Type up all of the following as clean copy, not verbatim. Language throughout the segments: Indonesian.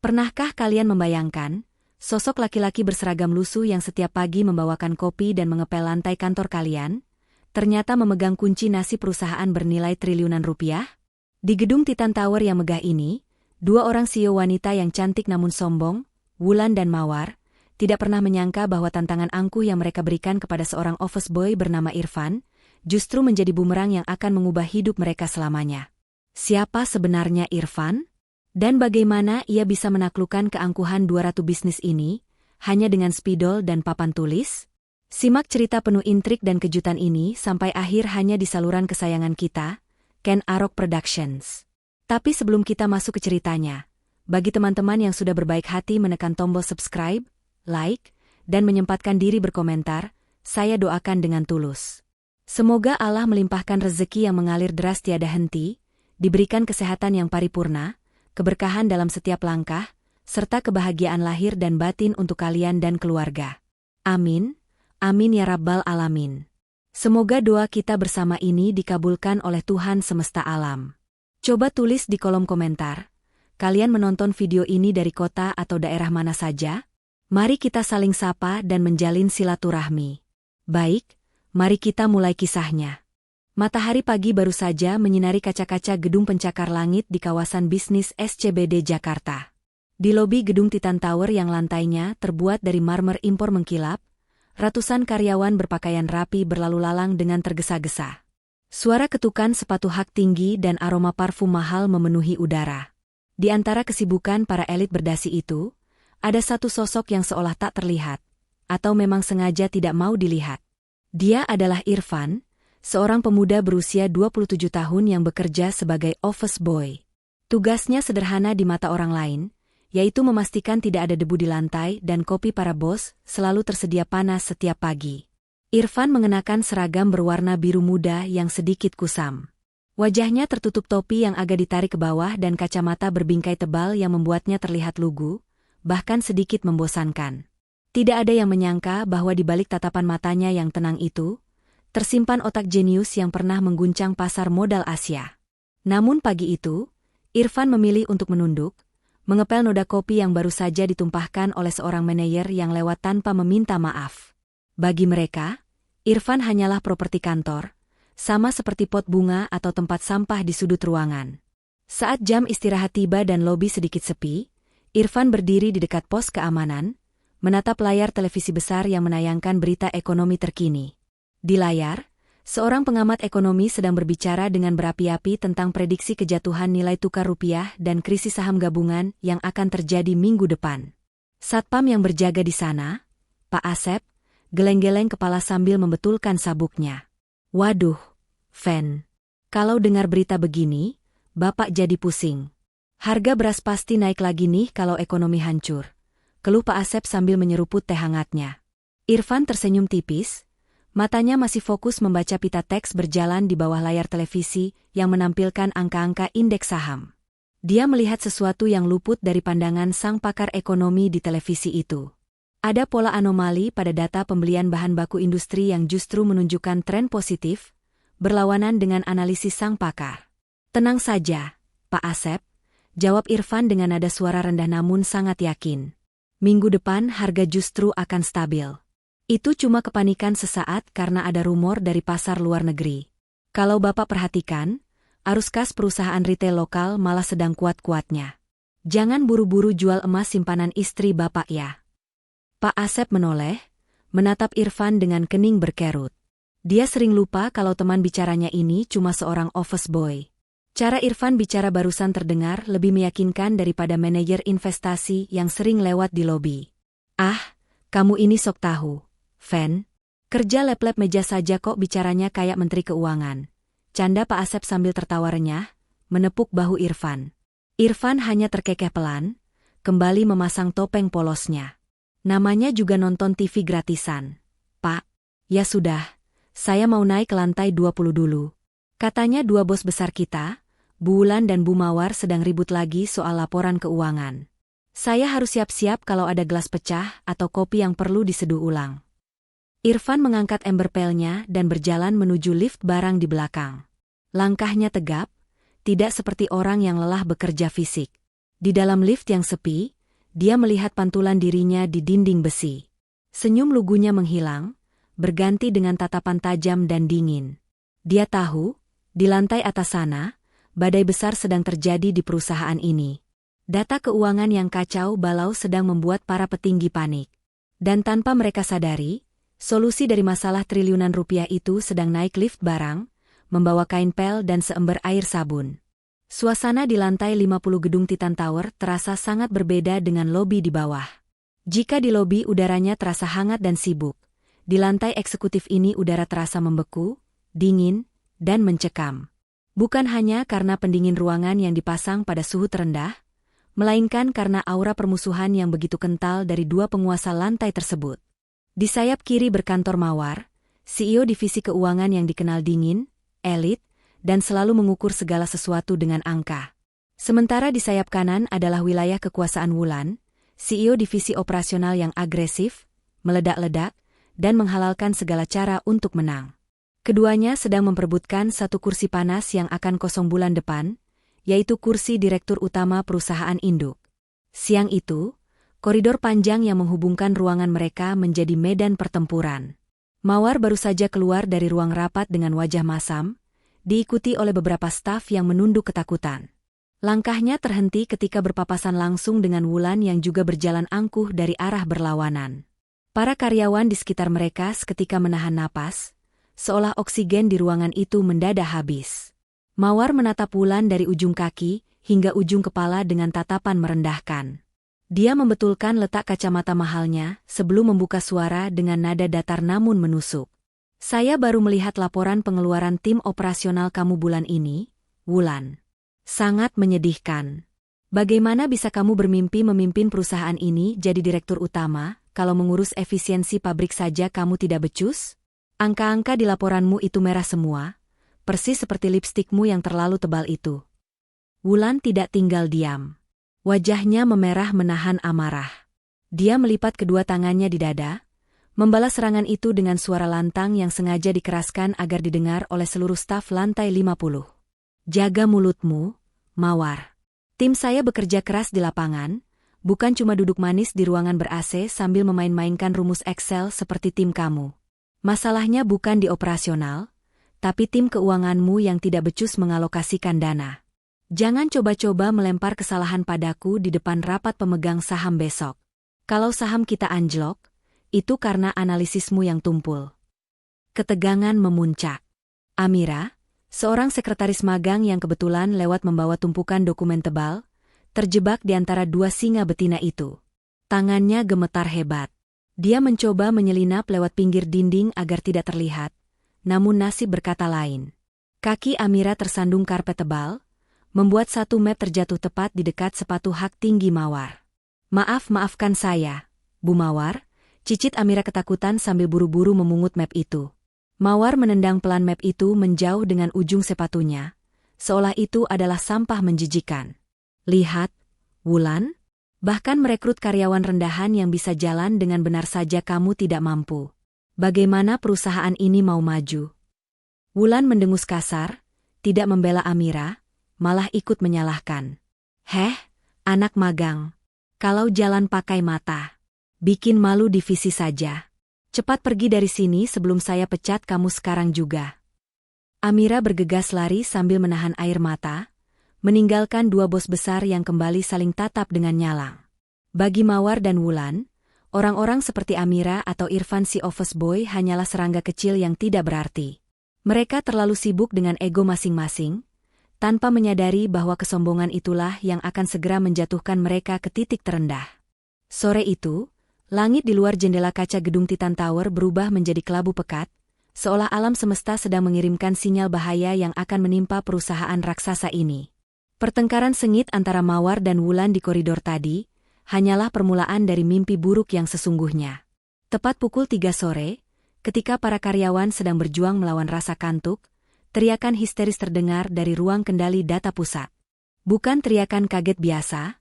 Pernahkah kalian membayangkan, sosok laki-laki berseragam lusuh yang setiap pagi membawakan kopi dan mengepel lantai kantor kalian, ternyata memegang kunci nasib perusahaan bernilai triliunan rupiah? Di gedung Titan Tower yang megah ini, dua orang CEO wanita yang cantik namun sombong, Wulan dan Mawar, tidak pernah menyangka bahwa tantangan angkuh yang mereka berikan kepada seorang office boy bernama Irfan, justru menjadi bumerang yang akan mengubah hidup mereka selamanya. Siapa sebenarnya Irfan? Dan bagaimana ia bisa menaklukkan keangkuhan 200 bisnis ini, hanya dengan spidol dan papan tulis? Simak cerita penuh intrik dan kejutan ini sampai akhir hanya di saluran kesayangan kita, Ken Arok Productions. Tapi sebelum kita masuk ke ceritanya, bagi teman-teman yang sudah berbaik hati menekan tombol subscribe, like, dan menyempatkan diri berkomentar, saya doakan dengan tulus. Semoga Allah melimpahkan rezeki yang mengalir deras tiada henti, diberikan kesehatan yang paripurna, keberkahan dalam setiap langkah, serta kebahagiaan lahir dan batin untuk kalian dan keluarga. Amin, amin ya Rabbal Alamin. Semoga doa kita bersama ini dikabulkan oleh Tuhan semesta alam. Coba tulis di kolom komentar, kalian menonton video ini dari kota atau daerah mana saja? Mari kita saling sapa dan menjalin silaturahmi. Baik, mari kita mulai kisahnya. Matahari pagi baru saja menyinari kaca-kaca gedung pencakar langit di kawasan bisnis SCBD Jakarta. Di lobi gedung Titan Tower yang lantainya terbuat dari marmer impor mengkilap, ratusan karyawan berpakaian rapi berlalu lalang dengan tergesa-gesa. Suara ketukan sepatu hak tinggi dan aroma parfum mahal memenuhi udara. Di antara kesibukan para elit berdasi itu, ada satu sosok yang seolah tak terlihat, atau memang sengaja tidak mau dilihat. Dia adalah Irfan, seorang pemuda berusia 27 tahun yang bekerja sebagai office boy. Tugasnya sederhana di mata orang lain, yaitu memastikan tidak ada debu di lantai dan kopi para bos selalu tersedia panas setiap pagi. Irfan mengenakan seragam berwarna biru muda yang sedikit kusam. Wajahnya tertutup topi yang agak ditarik ke bawah dan kacamata berbingkai tebal yang membuatnya terlihat lugu, bahkan sedikit membosankan. Tidak ada yang menyangka bahwa di balik tatapan matanya yang tenang itu, tersimpan otak jenius yang pernah mengguncang pasar modal Asia. Namun pagi itu, Irfan memilih untuk menunduk, mengepel noda kopi yang baru saja ditumpahkan oleh seorang manajer yang lewat tanpa meminta maaf. Bagi mereka, Irfan hanyalah properti kantor, sama seperti pot bunga atau tempat sampah di sudut ruangan. Saat jam istirahat tiba dan lobi sedikit sepi, Irfan berdiri di dekat pos keamanan, menatap layar televisi besar yang menayangkan berita ekonomi terkini. Di layar, seorang pengamat ekonomi sedang berbicara dengan berapi-api tentang prediksi kejatuhan nilai tukar rupiah dan krisis saham gabungan yang akan terjadi minggu depan. Satpam yang berjaga di sana, Pak Asep, geleng-geleng kepala sambil membetulkan sabuknya. Waduh, Fen. Kalau dengar berita begini, Bapak jadi pusing. Harga beras pasti naik lagi nih kalau ekonomi hancur. Keluh Pak Asep sambil menyeruput teh hangatnya. Irfan tersenyum tipis. Matanya masih fokus membaca pita teks berjalan di bawah layar televisi yang menampilkan angka-angka indeks saham. Dia melihat sesuatu yang luput dari pandangan sang pakar ekonomi di televisi itu. Ada pola anomali pada data pembelian bahan baku industri yang justru menunjukkan tren positif, berlawanan dengan analisis sang pakar. Tenang saja, Pak Asep, jawab Irfan dengan nada suara rendah namun sangat yakin. Minggu depan harga justru akan stabil. Itu cuma kepanikan sesaat karena ada rumor dari pasar luar negeri. Kalau Bapak perhatikan, arus kas perusahaan retail lokal malah sedang kuat-kuatnya. Jangan buru-buru jual emas simpanan istri Bapak ya. Pak Asep menoleh, menatap Irfan dengan kening berkerut. Dia sering lupa kalau teman bicaranya ini cuma seorang office boy. Cara Irfan bicara barusan terdengar lebih meyakinkan daripada manajer investasi yang sering lewat di lobi. Ah, kamu ini sok tahu. Fen, kerja lep-lep meja saja kok bicaranya kayak Menteri Keuangan. Canda Pak Asep sambil tertawa renyah, menepuk bahu Irfan. Irfan hanya terkekeh pelan, kembali memasang topeng polosnya. Namanya juga nonton TV gratisan. Pak, ya sudah, saya mau naik ke lantai 20 dulu. Katanya dua bos besar kita, Bu Wulan dan Bu Mawar sedang ribut lagi soal laporan keuangan. Saya harus siap-siap kalau ada gelas pecah atau kopi yang perlu diseduh ulang. Irfan mengangkat ember pelnya dan berjalan menuju lift barang di belakang. Langkahnya tegap, tidak seperti orang yang lelah bekerja fisik. Di dalam lift yang sepi, dia melihat pantulan dirinya di dinding besi. Senyum lugunya menghilang, berganti dengan tatapan tajam dan dingin. Dia tahu, di lantai atas sana, badai besar sedang terjadi di perusahaan ini. Data keuangan yang kacau balau sedang membuat para petinggi panik. Dan tanpa mereka sadari, solusi dari masalah triliunan rupiah itu sedang naik lift barang, membawa kain pel dan seember air sabun. Suasana di lantai 50 gedung Titan Tower terasa sangat berbeda dengan lobi di bawah. Jika di lobi udaranya terasa hangat dan sibuk, di lantai eksekutif ini udara terasa membeku, dingin, dan mencekam. Bukan hanya karena pendingin ruangan yang dipasang pada suhu terendah, melainkan karena aura permusuhan yang begitu kental dari dua penguasa lantai tersebut. Di sayap kiri berkantor Mawar, CEO divisi keuangan yang dikenal dingin, elit, dan selalu mengukur segala sesuatu dengan angka. Sementara di sayap kanan adalah wilayah kekuasaan Wulan, CEO divisi operasional yang agresif, meledak-ledak, dan menghalalkan segala cara untuk menang. Keduanya sedang memperebutkan satu kursi panas yang akan kosong bulan depan, yaitu kursi direktur utama perusahaan induk. Siang itu, koridor panjang yang menghubungkan ruangan mereka menjadi medan pertempuran. Mawar baru saja keluar dari ruang rapat dengan wajah masam, diikuti oleh beberapa staf yang menunduk ketakutan. Langkahnya terhenti ketika berpapasan langsung dengan Wulan yang juga berjalan angkuh dari arah berlawanan. Para karyawan di sekitar mereka seketika menahan napas, seolah oksigen di ruangan itu mendadak habis. Mawar menatap Wulan dari ujung kaki hingga ujung kepala dengan tatapan merendahkan. Dia membetulkan letak kacamata mahalnya sebelum membuka suara dengan nada datar namun menusuk. Saya baru melihat laporan pengeluaran tim operasional kamu bulan ini, Wulan. Sangat menyedihkan. Bagaimana bisa kamu bermimpi memimpin perusahaan ini jadi direktur utama, kalau mengurus efisiensi pabrik saja kamu tidak becus? Angka-angka di laporanmu itu merah semua, persis seperti lipstikmu yang terlalu tebal itu. Wulan tidak tinggal diam. Wajahnya memerah menahan amarah. Dia melipat kedua tangannya di dada, membalas serangan itu dengan suara lantang yang sengaja dikeraskan agar didengar oleh seluruh staf lantai 50. Jaga mulutmu, Mawar. Tim saya bekerja keras di lapangan, bukan cuma duduk manis di ruangan ber-AC sambil memain-mainkan rumus Excel seperti tim kamu. Masalahnya bukan di operasional, tapi tim keuanganmu yang tidak becus mengalokasikan dana. Jangan coba-coba melempar kesalahan padaku di depan rapat pemegang saham besok. Kalau saham kita anjlok, itu karena analisismu yang tumpul. Ketegangan memuncak. Amira, seorang sekretaris magang yang kebetulan lewat membawa tumpukan dokumen tebal, terjebak di antara dua singa betina itu. Tangannya gemetar hebat. Dia mencoba menyelinap lewat pinggir dinding agar tidak terlihat, namun nasib berkata lain. Kaki Amira tersandung karpet tebal, membuat satu map terjatuh tepat di dekat sepatu hak tinggi Mawar. Maafkan saya, Bu Mawar. Cicit Amira ketakutan sambil buru-buru memungut map itu. Mawar menendang pelan map itu menjauh dengan ujung sepatunya, seolah itu adalah sampah menjijikan. Lihat, Wulan, bahkan merekrut karyawan rendahan yang bisa jalan dengan benar saja kamu tidak mampu. Bagaimana perusahaan ini mau maju? Wulan mendengus kasar, tidak membela Amira, malah ikut menyalahkan. Heh, anak magang. Kalau jalan pakai mata. Bikin malu divisi saja. Cepat pergi dari sini sebelum saya pecat kamu sekarang juga. Amira bergegas lari sambil menahan air mata, meninggalkan dua bos besar yang kembali saling tatap dengan nyalang. Bagi Mawar dan Wulan, orang-orang seperti Amira atau Irfan si office boy hanyalah serangga kecil yang tidak berarti. Mereka terlalu sibuk dengan ego masing-masing, tanpa menyadari bahwa kesombongan itulah yang akan segera menjatuhkan mereka ke titik terendah. Sore itu, langit di luar jendela kaca gedung Titan Tower berubah menjadi kelabu pekat, seolah alam semesta sedang mengirimkan sinyal bahaya yang akan menimpa perusahaan raksasa ini. Pertengkaran sengit antara Mawar dan Wulan di koridor tadi, hanyalah permulaan dari mimpi buruk yang sesungguhnya. Tepat pukul 3 sore, ketika para karyawan sedang berjuang melawan rasa kantuk, teriakan histeris terdengar dari ruang kendali data pusat. Bukan teriakan kaget biasa,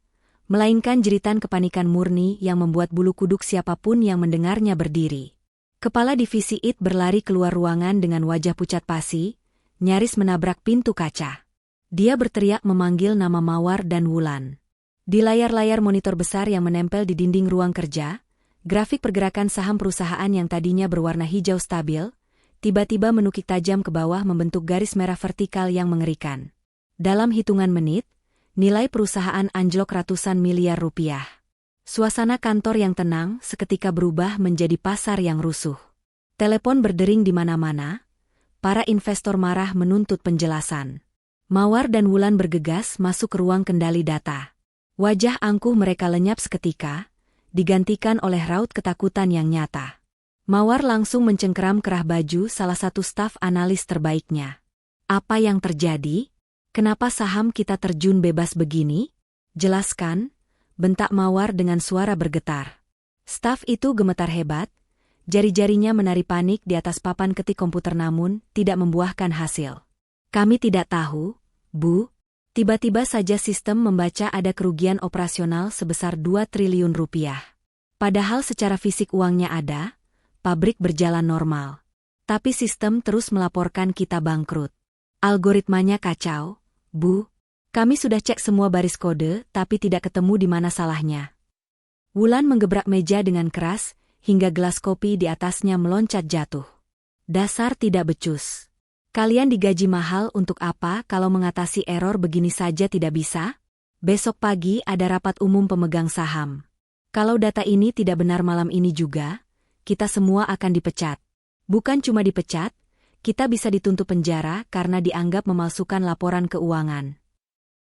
melainkan jeritan kepanikan murni yang membuat bulu kuduk siapapun yang mendengarnya berdiri. Kepala divisi IT berlari keluar ruangan dengan wajah pucat pasi, nyaris menabrak pintu kaca. Dia berteriak memanggil nama Mawar dan Wulan. Di layar-layar monitor besar yang menempel di dinding ruang kerja, grafik pergerakan saham perusahaan yang tadinya berwarna hijau stabil, tiba-tiba menukik tajam ke bawah membentuk garis merah vertikal yang mengerikan. Dalam hitungan menit, nilai perusahaan anjlok ratusan miliar rupiah. Suasana kantor yang tenang seketika berubah menjadi pasar yang rusuh. Telepon berdering di mana-mana, para investor marah menuntut penjelasan. Mawar dan Wulan bergegas masuk ke ruang kendali data. Wajah angkuh mereka lenyap seketika, digantikan oleh raut ketakutan yang nyata. Mawar langsung mencengkeram kerah baju salah satu staf analis terbaiknya. Apa yang terjadi? Kenapa saham kita terjun bebas begini? Jelaskan, bentak Mawar dengan suara bergetar. Staf itu gemetar hebat, jari-jarinya menari panik di atas papan ketik komputer namun tidak membuahkan hasil. Kami tidak tahu, Bu. Tiba-tiba saja sistem membaca ada kerugian operasional sebesar 2 triliun rupiah. Padahal secara fisik uangnya ada, pabrik berjalan normal. Tapi sistem terus melaporkan kita bangkrut. Algoritmanya kacau, Bu. Kami sudah cek semua baris kode tapi tidak ketemu di mana salahnya. Wulan menggebrak meja dengan keras, hingga gelas kopi di atasnya meloncat jatuh. Dasar tidak becus. Kalian digaji mahal untuk apa kalau mengatasi error begini saja tidak bisa? Besok pagi ada rapat umum pemegang saham. Kalau data ini tidak benar malam ini juga, kita semua akan dipecat. Bukan cuma dipecat, kita bisa dituntut penjara karena dianggap memalsukan laporan keuangan.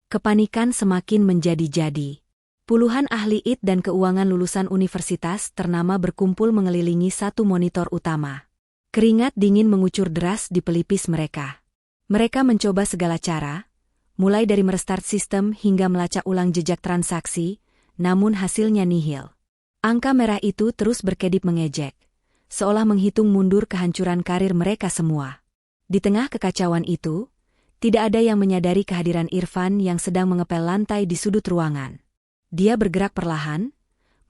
Kepanikan semakin menjadi-jadi. Puluhan ahli IT dan keuangan lulusan universitas ternama berkumpul mengelilingi satu monitor utama. Keringat dingin mengucur deras di pelipis mereka. Mereka mencoba segala cara, mulai dari merestart sistem hingga melacak ulang jejak transaksi, namun hasilnya nihil. Angka merah itu terus berkedip mengejek, seolah menghitung mundur kehancuran karir mereka semua. Di tengah kekacauan itu, tidak ada yang menyadari kehadiran Irfan yang sedang mengepel lantai di sudut ruangan. Dia bergerak perlahan,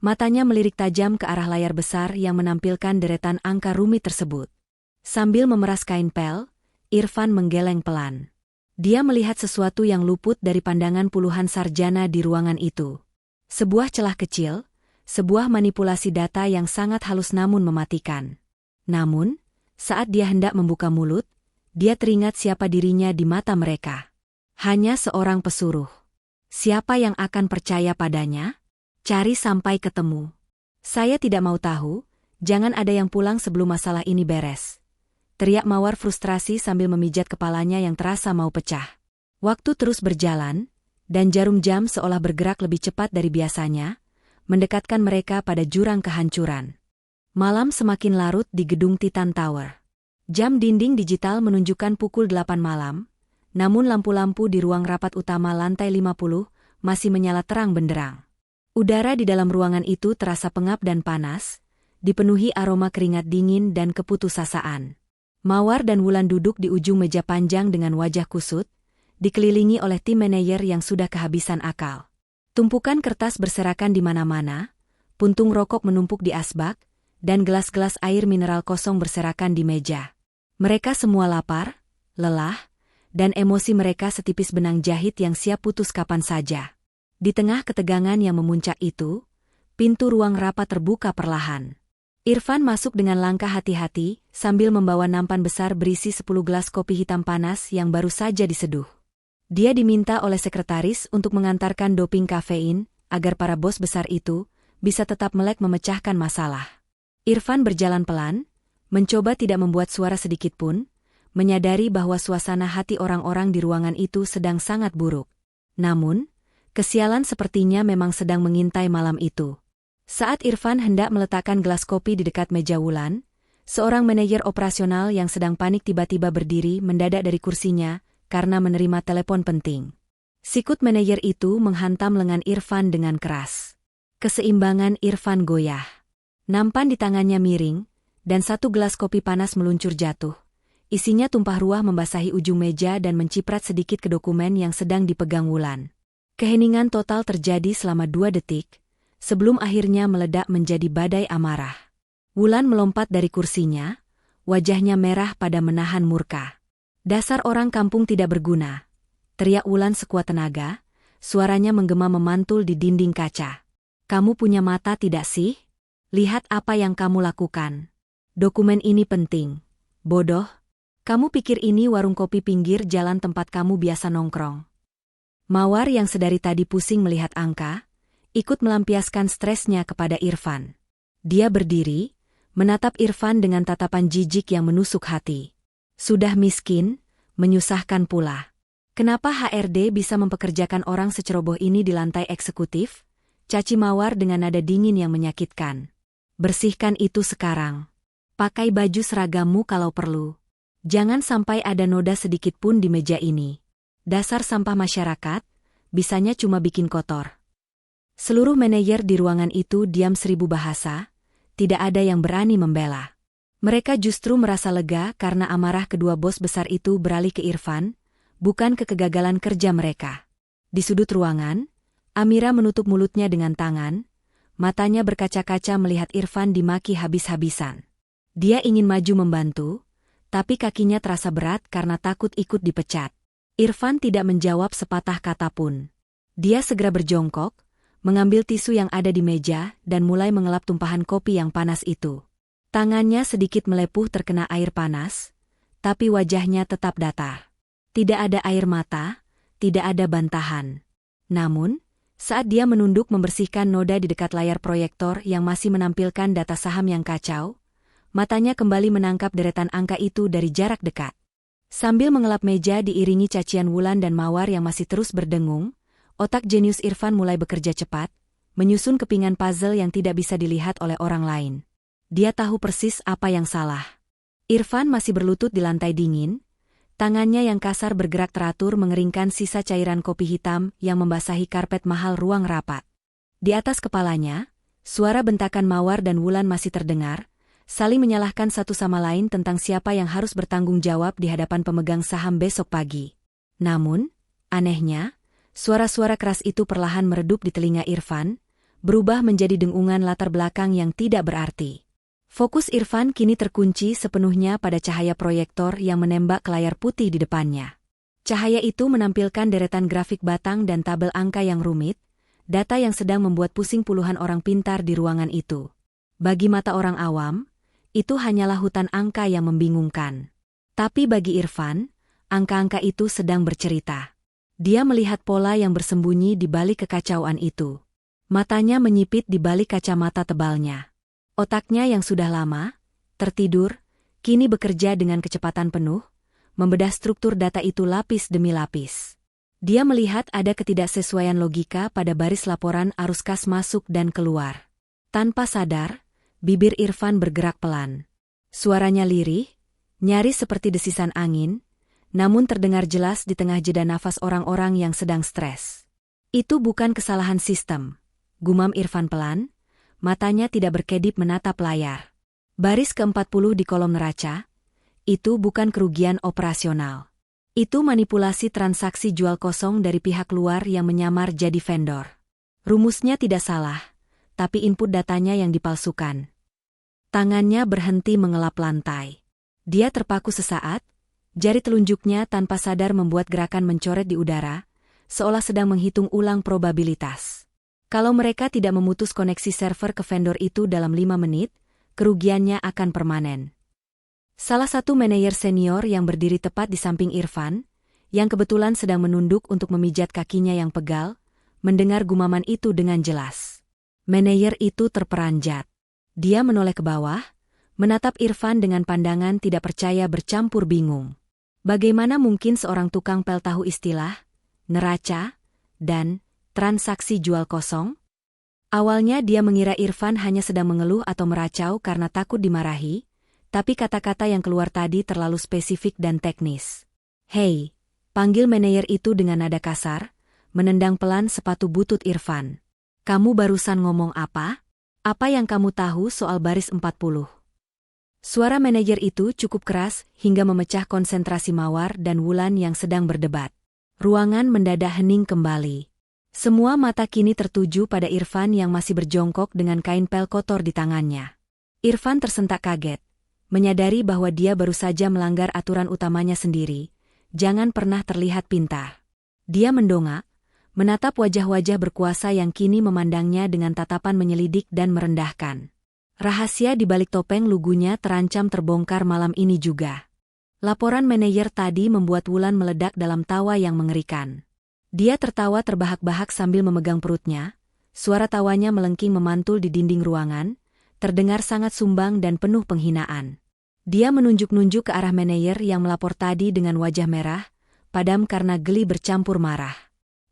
matanya melirik tajam ke arah layar besar yang menampilkan deretan angka rumit tersebut. Sambil memeras kain pel, Irfan menggeleng pelan. Dia melihat sesuatu yang luput dari pandangan puluhan sarjana di ruangan itu. Sebuah celah kecil, sebuah manipulasi data yang sangat halus namun mematikan. Namun, saat dia hendak membuka mulut, dia teringat siapa dirinya di mata mereka. Hanya seorang pesuruh. Siapa yang akan percaya padanya? Cari sampai ketemu. Saya tidak mau tahu, jangan ada yang pulang sebelum masalah ini beres. Teriak Mawar frustrasi sambil memijat kepalanya yang terasa mau pecah. Waktu terus berjalan, dan jarum jam seolah bergerak lebih cepat dari biasanya, mendekatkan mereka pada jurang kehancuran. Malam semakin larut di gedung Titan Tower. Jam dinding digital menunjukkan pukul 8 malam, namun lampu-lampu di ruang rapat utama lantai 50 masih menyala terang benderang. Udara di dalam ruangan itu terasa pengap dan panas, dipenuhi aroma keringat dingin dan keputusasaan. Mawar dan Wulan duduk di ujung meja panjang dengan wajah kusut, dikelilingi oleh tim manajer yang sudah kehabisan akal. Tumpukan kertas berserakan di mana-mana, puntung rokok menumpuk di asbak, dan gelas-gelas air mineral kosong berserakan di meja. Mereka semua lapar, lelah, dan emosi mereka setipis benang jahit yang siap putus kapan saja. Di tengah ketegangan yang memuncak itu, pintu ruang rapat terbuka perlahan. Irfan masuk dengan langkah hati-hati, sambil membawa nampan besar berisi 10 gelas kopi hitam panas yang baru saja diseduh. Dia diminta oleh sekretaris untuk mengantarkan doping kafein, agar para bos besar itu bisa tetap melek memecahkan masalah. Irfan berjalan pelan, mencoba tidak membuat suara sedikit pun, menyadari bahwa suasana hati orang-orang di ruangan itu sedang sangat buruk. Namun, kesialan sepertinya memang sedang mengintai malam itu. Saat Irfan hendak meletakkan gelas kopi di dekat meja Wulan, seorang manajer operasional yang sedang panik tiba-tiba berdiri mendadak dari kursinya karena menerima telepon penting. Sikut manajer itu menghantam lengan Irfan dengan keras. Keseimbangan Irfan goyah. Nampan di tangannya miring, dan satu gelas kopi panas meluncur jatuh. Isinya tumpah ruah membasahi ujung meja dan menciprat sedikit ke dokumen yang sedang dipegang Wulan. Keheningan total terjadi selama 2 detik, sebelum akhirnya meledak menjadi badai amarah. Wulan melompat dari kursinya, wajahnya merah pada menahan murka. Dasar orang kampung tidak berguna, teriak Wulan sekuat tenaga, suaranya menggema memantul di dinding kaca. Kamu punya mata tidak sih? Lihat apa yang kamu lakukan. Dokumen ini penting. Bodoh. Kamu pikir ini warung kopi pinggir jalan tempat kamu biasa nongkrong? Mawar yang sedari tadi pusing melihat angka, ikut melampiaskan stresnya kepada Irfan. Dia berdiri, menatap Irfan dengan tatapan jijik yang menusuk hati. Sudah miskin, menyusahkan pula. Kenapa HRD bisa mempekerjakan orang seceroboh ini di lantai eksekutif? Caci Mawar dengan nada dingin yang menyakitkan. Bersihkan itu sekarang. Pakai baju seragammu kalau perlu. Jangan sampai ada noda sedikit pun di meja ini. Dasar sampah masyarakat, bisanya cuma bikin kotor. Seluruh manajer di ruangan itu diam 1000 bahasa, tidak ada yang berani membela. Mereka justru merasa lega karena amarah kedua bos besar itu beralih ke Irfan, bukan ke kegagalan kerja mereka. Di sudut ruangan, Amira menutup mulutnya dengan tangan, matanya berkaca-kaca melihat Irfan dimaki habis-habisan. Dia ingin maju membantu, tapi kakinya terasa berat karena takut ikut dipecat. Irfan tidak menjawab sepatah kata pun. Dia segera berjongkok, mengambil tisu yang ada di meja dan mulai mengelap tumpahan kopi yang panas itu. Tangannya sedikit melepuh terkena air panas, tapi wajahnya tetap datar. Tidak ada air mata, tidak ada bantahan. Namun, saat dia menunduk membersihkan noda di dekat layar proyektor yang masih menampilkan data saham yang kacau, matanya kembali menangkap deretan angka itu dari jarak dekat. Sambil mengelap meja diiringi cacian Wulan dan Mawar yang masih terus berdengung, otak jenius Irfan mulai bekerja cepat, menyusun kepingan puzzle yang tidak bisa dilihat oleh orang lain. Dia tahu persis apa yang salah. Irfan masih berlutut di lantai dingin, tangannya yang kasar bergerak teratur mengeringkan sisa cairan kopi hitam yang membasahi karpet mahal ruang rapat. Di atas kepalanya, suara bentakan Mawar dan Wulan masih terdengar, saling menyalahkan satu sama lain tentang siapa yang harus bertanggung jawab di hadapan pemegang saham besok pagi. Namun, anehnya, suara-suara keras itu perlahan meredup di telinga Irfan, berubah menjadi dengungan latar belakang yang tidak berarti. Fokus Irfan kini terkunci sepenuhnya pada cahaya proyektor yang menembak ke layar putih di depannya. Cahaya itu menampilkan deretan grafik batang dan tabel angka yang rumit, data yang sedang membuat pusing puluhan orang pintar di ruangan itu. Bagi mata orang awam, itu hanyalah hutan angka yang membingungkan. Tapi bagi Irfan, angka-angka itu sedang bercerita. Dia melihat pola yang bersembunyi di balik kekacauan itu. Matanya menyipit di balik kacamata tebalnya. Otaknya yang sudah lama tertidur, kini bekerja dengan kecepatan penuh, membedah struktur data itu lapis demi lapis. Dia melihat ada ketidaksesuaian logika pada baris laporan arus kas masuk dan keluar. Tanpa sadar, bibir Irfan bergerak pelan. Suaranya lirih, nyaris seperti desisan angin, namun terdengar jelas di tengah jeda nafas orang-orang yang sedang stres. Itu bukan kesalahan sistem, gumam Irfan pelan, matanya tidak berkedip menatap layar. Baris ke-40 di kolom neraca, itu bukan kerugian operasional. Itu manipulasi transaksi jual kosong dari pihak luar yang menyamar jadi vendor. Rumusnya tidak salah, tapi input datanya yang dipalsukan. Tangannya berhenti mengelap lantai. Dia terpaku sesaat, jari telunjuknya tanpa sadar membuat gerakan mencoret di udara, seolah sedang menghitung ulang probabilitas. Kalau mereka tidak memutus koneksi server ke vendor itu dalam 5 menit, kerugiannya akan permanen. Salah satu manajer senior yang berdiri tepat di samping Irfan, yang kebetulan sedang menunduk untuk memijat kakinya yang pegal, mendengar gumaman itu dengan jelas. Manajer itu terperanjat. Dia menoleh ke bawah, menatap Irfan dengan pandangan tidak percaya bercampur bingung. Bagaimana mungkin seorang tukang pel tahu istilah, neraca, dan transaksi jual kosong? Awalnya dia mengira Irfan hanya sedang mengeluh atau meracau karena takut dimarahi, tapi kata-kata yang keluar tadi terlalu spesifik dan teknis. "Hei," panggil manajer itu dengan nada kasar, menendang pelan sepatu butut Irfan. "Kamu barusan ngomong apa? Apa yang kamu tahu soal baris 40?" Suara manajer itu cukup keras hingga memecah konsentrasi Mawar dan Wulan yang sedang berdebat. Ruangan mendadak hening kembali. Semua mata kini tertuju pada Irfan yang masih berjongkok dengan kain pel kotor di tangannya. Irfan tersentak kaget, menyadari bahwa dia baru saja melanggar aturan utamanya sendiri, jangan pernah terlihat pintar. Dia mendongak, menatap wajah-wajah berkuasa yang kini memandangnya dengan tatapan menyelidik dan merendahkan. Rahasia di balik topeng lugunya terancam terbongkar malam ini juga. Laporan manajer tadi membuat Wulan meledak dalam tawa yang mengerikan. Dia tertawa terbahak-bahak sambil memegang perutnya, suara tawanya melengking memantul di dinding ruangan, terdengar sangat sumbang dan penuh penghinaan. Dia menunjuk-nunjuk ke arah manajer yang melapor tadi dengan wajah merah, padam karena geli bercampur marah.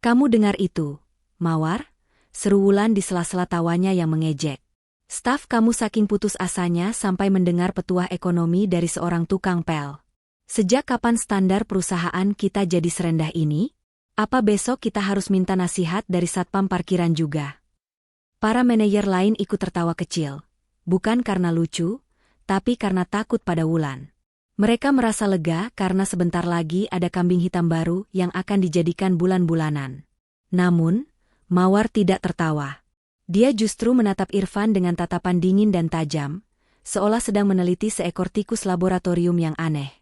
"Kamu dengar itu, Mawar?" seru Wulan di sela-sela tawanya yang mengejek. "Staf kamu saking putus asanya sampai mendengar petuah ekonomi dari seorang tukang pel. Sejak kapan standar perusahaan kita jadi serendah ini? Apa besok kita harus minta nasihat dari satpam parkiran juga?" Para manajer lain ikut tertawa kecil. Bukan karena lucu, tapi karena takut pada Wulan. Mereka merasa lega karena sebentar lagi ada kambing hitam baru yang akan dijadikan bulan-bulanan. Namun, Mawar tidak tertawa. Dia justru menatap Irfan dengan tatapan dingin dan tajam, seolah sedang meneliti seekor tikus laboratorium yang aneh.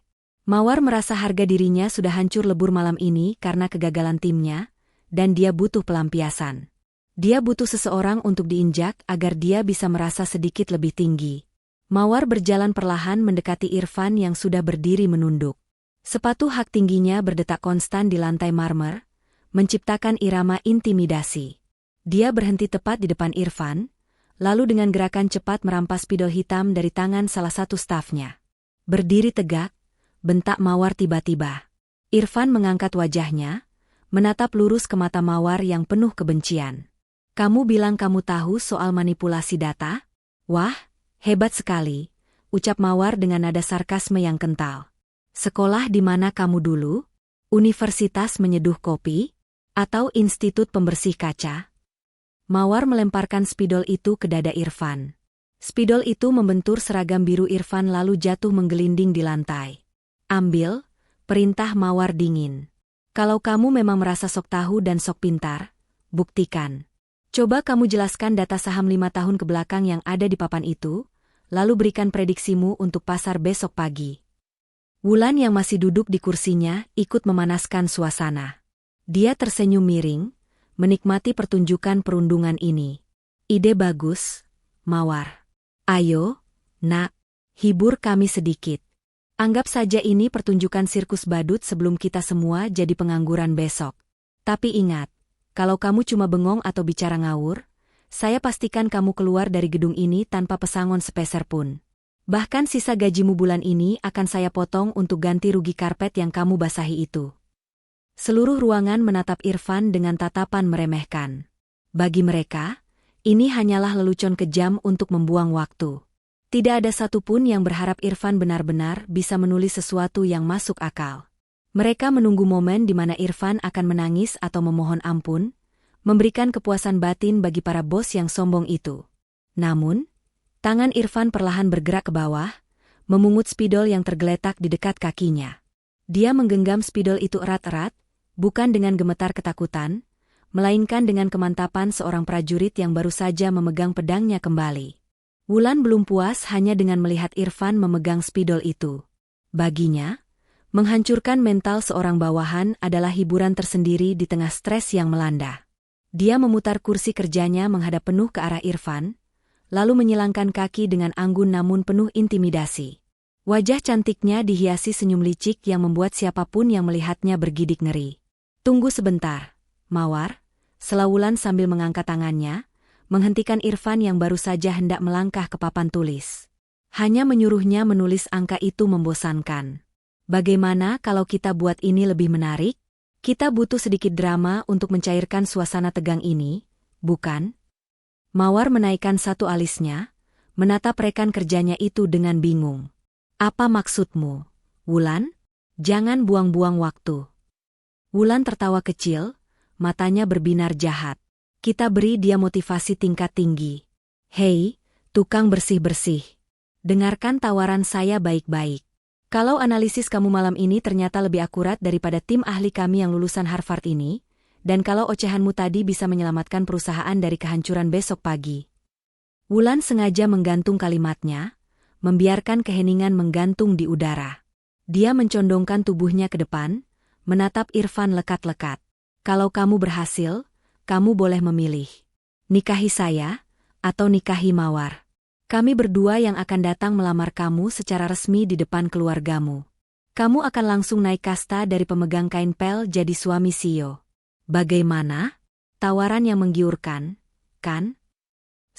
Mawar merasa harga dirinya sudah hancur lebur malam ini karena kegagalan timnya, dan dia butuh pelampiasan. Dia butuh seseorang untuk diinjak agar dia bisa merasa sedikit lebih tinggi. Mawar berjalan perlahan mendekati Irfan yang sudah berdiri menunduk. Sepatu hak tingginya berdetak konstan di lantai marmer, menciptakan irama intimidasi. Dia berhenti tepat di depan Irfan, lalu dengan gerakan cepat merampas spidol hitam dari tangan salah satu stafnya. "Berdiri tegak," bentak Mawar tiba-tiba. Irfan mengangkat wajahnya, menatap lurus ke mata Mawar yang penuh kebencian. "Kamu bilang kamu tahu soal manipulasi data? Wah, hebat sekali," ucap Mawar dengan nada sarkasme yang kental. "Sekolah di mana kamu dulu? Universitas menyeduh kopi? Atau institut pembersih kaca?" Mawar melemparkan spidol itu ke dada Irfan. Spidol itu membentur seragam biru Irfan lalu jatuh menggelinding di lantai. "Ambil," perintah Mawar dingin. "Kalau kamu memang merasa sok tahu dan sok pintar, buktikan. Coba kamu jelaskan data saham 5 tahun ke belakang yang ada di papan itu, lalu berikan prediksimu untuk pasar besok pagi." Wulan yang masih duduk di kursinya ikut memanaskan suasana. Dia tersenyum miring, menikmati pertunjukan perundungan ini. "Ide bagus, Mawar. Ayo, nak, hibur kami sedikit. Anggap saja ini pertunjukan sirkus badut sebelum kita semua jadi pengangguran besok. Tapi ingat, kalau kamu cuma bengong atau bicara ngawur, saya pastikan kamu keluar dari gedung ini tanpa pesangon sepeser pun. Bahkan sisa gajimu bulan ini akan saya potong untuk ganti rugi karpet yang kamu basahi itu." Seluruh ruangan menatap Irfan dengan tatapan meremehkan. Bagi mereka, ini hanyalah lelucon kejam untuk membuang waktu. Tidak ada satupun yang berharap Irfan benar-benar bisa menulis sesuatu yang masuk akal. Mereka menunggu momen di mana Irfan akan menangis atau memohon ampun, memberikan kepuasan batin bagi para bos yang sombong itu. Namun, tangan Irfan perlahan bergerak ke bawah, memungut spidol yang tergeletak di dekat kakinya. Dia menggenggam spidol itu erat-erat, bukan dengan gemetar ketakutan, melainkan dengan kemantapan seorang prajurit yang baru saja memegang pedangnya kembali. Wulan belum puas hanya dengan melihat Irfan memegang spidol itu. Baginya, menghancurkan mental seorang bawahan adalah hiburan tersendiri di tengah stres yang melanda. Dia memutar kursi kerjanya menghadap penuh ke arah Irfan, lalu menyilangkan kaki dengan anggun namun penuh intimidasi. Wajah cantiknya dihiasi senyum licik yang membuat siapapun yang melihatnya bergidik ngeri. "Tunggu sebentar, Mawar," sela Wulan sambil mengangkat tangannya, menghentikan Irfan yang baru saja hendak melangkah ke papan tulis. Hanya menyuruhnya menulis angka itu membosankan. "Bagaimana kalau kita buat ini lebih menarik? Kita butuh sedikit drama untuk mencairkan suasana tegang ini, bukan?" Mawar menaikkan satu alisnya, menatap rekan kerjanya itu dengan bingung. "Apa maksudmu, Wulan? Jangan buang-buang waktu." Wulan tertawa kecil, matanya berbinar jahat. "Kita beri dia motivasi tingkat tinggi. Hei, tukang bersih-bersih. Dengarkan tawaran saya baik-baik. Kalau analisis kamu malam ini ternyata lebih akurat daripada tim ahli kami yang lulusan Harvard ini, dan kalau ocehanmu tadi bisa menyelamatkan perusahaan dari kehancuran besok pagi." Wulan sengaja menggantung kalimatnya, membiarkan keheningan menggantung di udara. Dia mencondongkan tubuhnya ke depan, menatap Irfan lekat-lekat. Kalau kamu berhasil, kamu boleh memilih. Nikahi saya, atau nikahi Mawar. Kami berdua yang akan datang melamar kamu secara resmi di depan keluargamu. Kamu akan langsung naik kasta dari pemegang kain pel jadi suami CEO. Bagaimana? Tawaran yang menggiurkan, kan?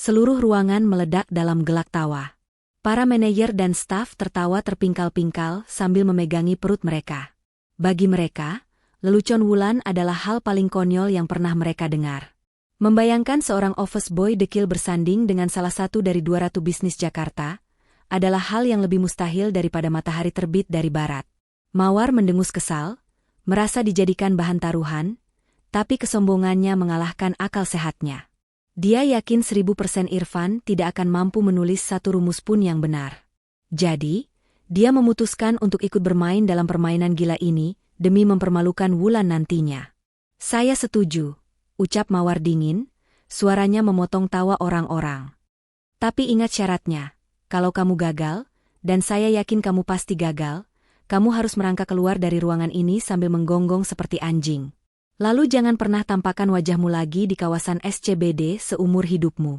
Seluruh ruangan meledak dalam gelak tawa. Para manajer dan staf tertawa terpingkal-pingkal sambil memegangi perut mereka. Bagi mereka, lelucon Wulan adalah hal paling konyol yang pernah mereka dengar. Membayangkan seorang office boy dekil bersanding dengan salah satu dari 200 bisnis Jakarta, adalah hal yang lebih mustahil daripada matahari terbit dari barat. Mawar mendengus kesal, merasa dijadikan bahan taruhan, tapi kesombongannya mengalahkan akal sehatnya. Dia yakin 1000% Irfan tidak akan mampu menulis satu rumus pun yang benar. Jadi, dia memutuskan untuk ikut bermain dalam permainan gila ini, demi mempermalukan Wulan nantinya. Saya setuju, ucap Mawar dingin, suaranya memotong tawa orang-orang. Tapi ingat syaratnya, kalau kamu gagal, dan saya yakin kamu pasti gagal, kamu harus merangkak keluar dari ruangan ini sambil menggonggong seperti anjing. Lalu jangan pernah tampakkan wajahmu lagi di kawasan SCBD seumur hidupmu.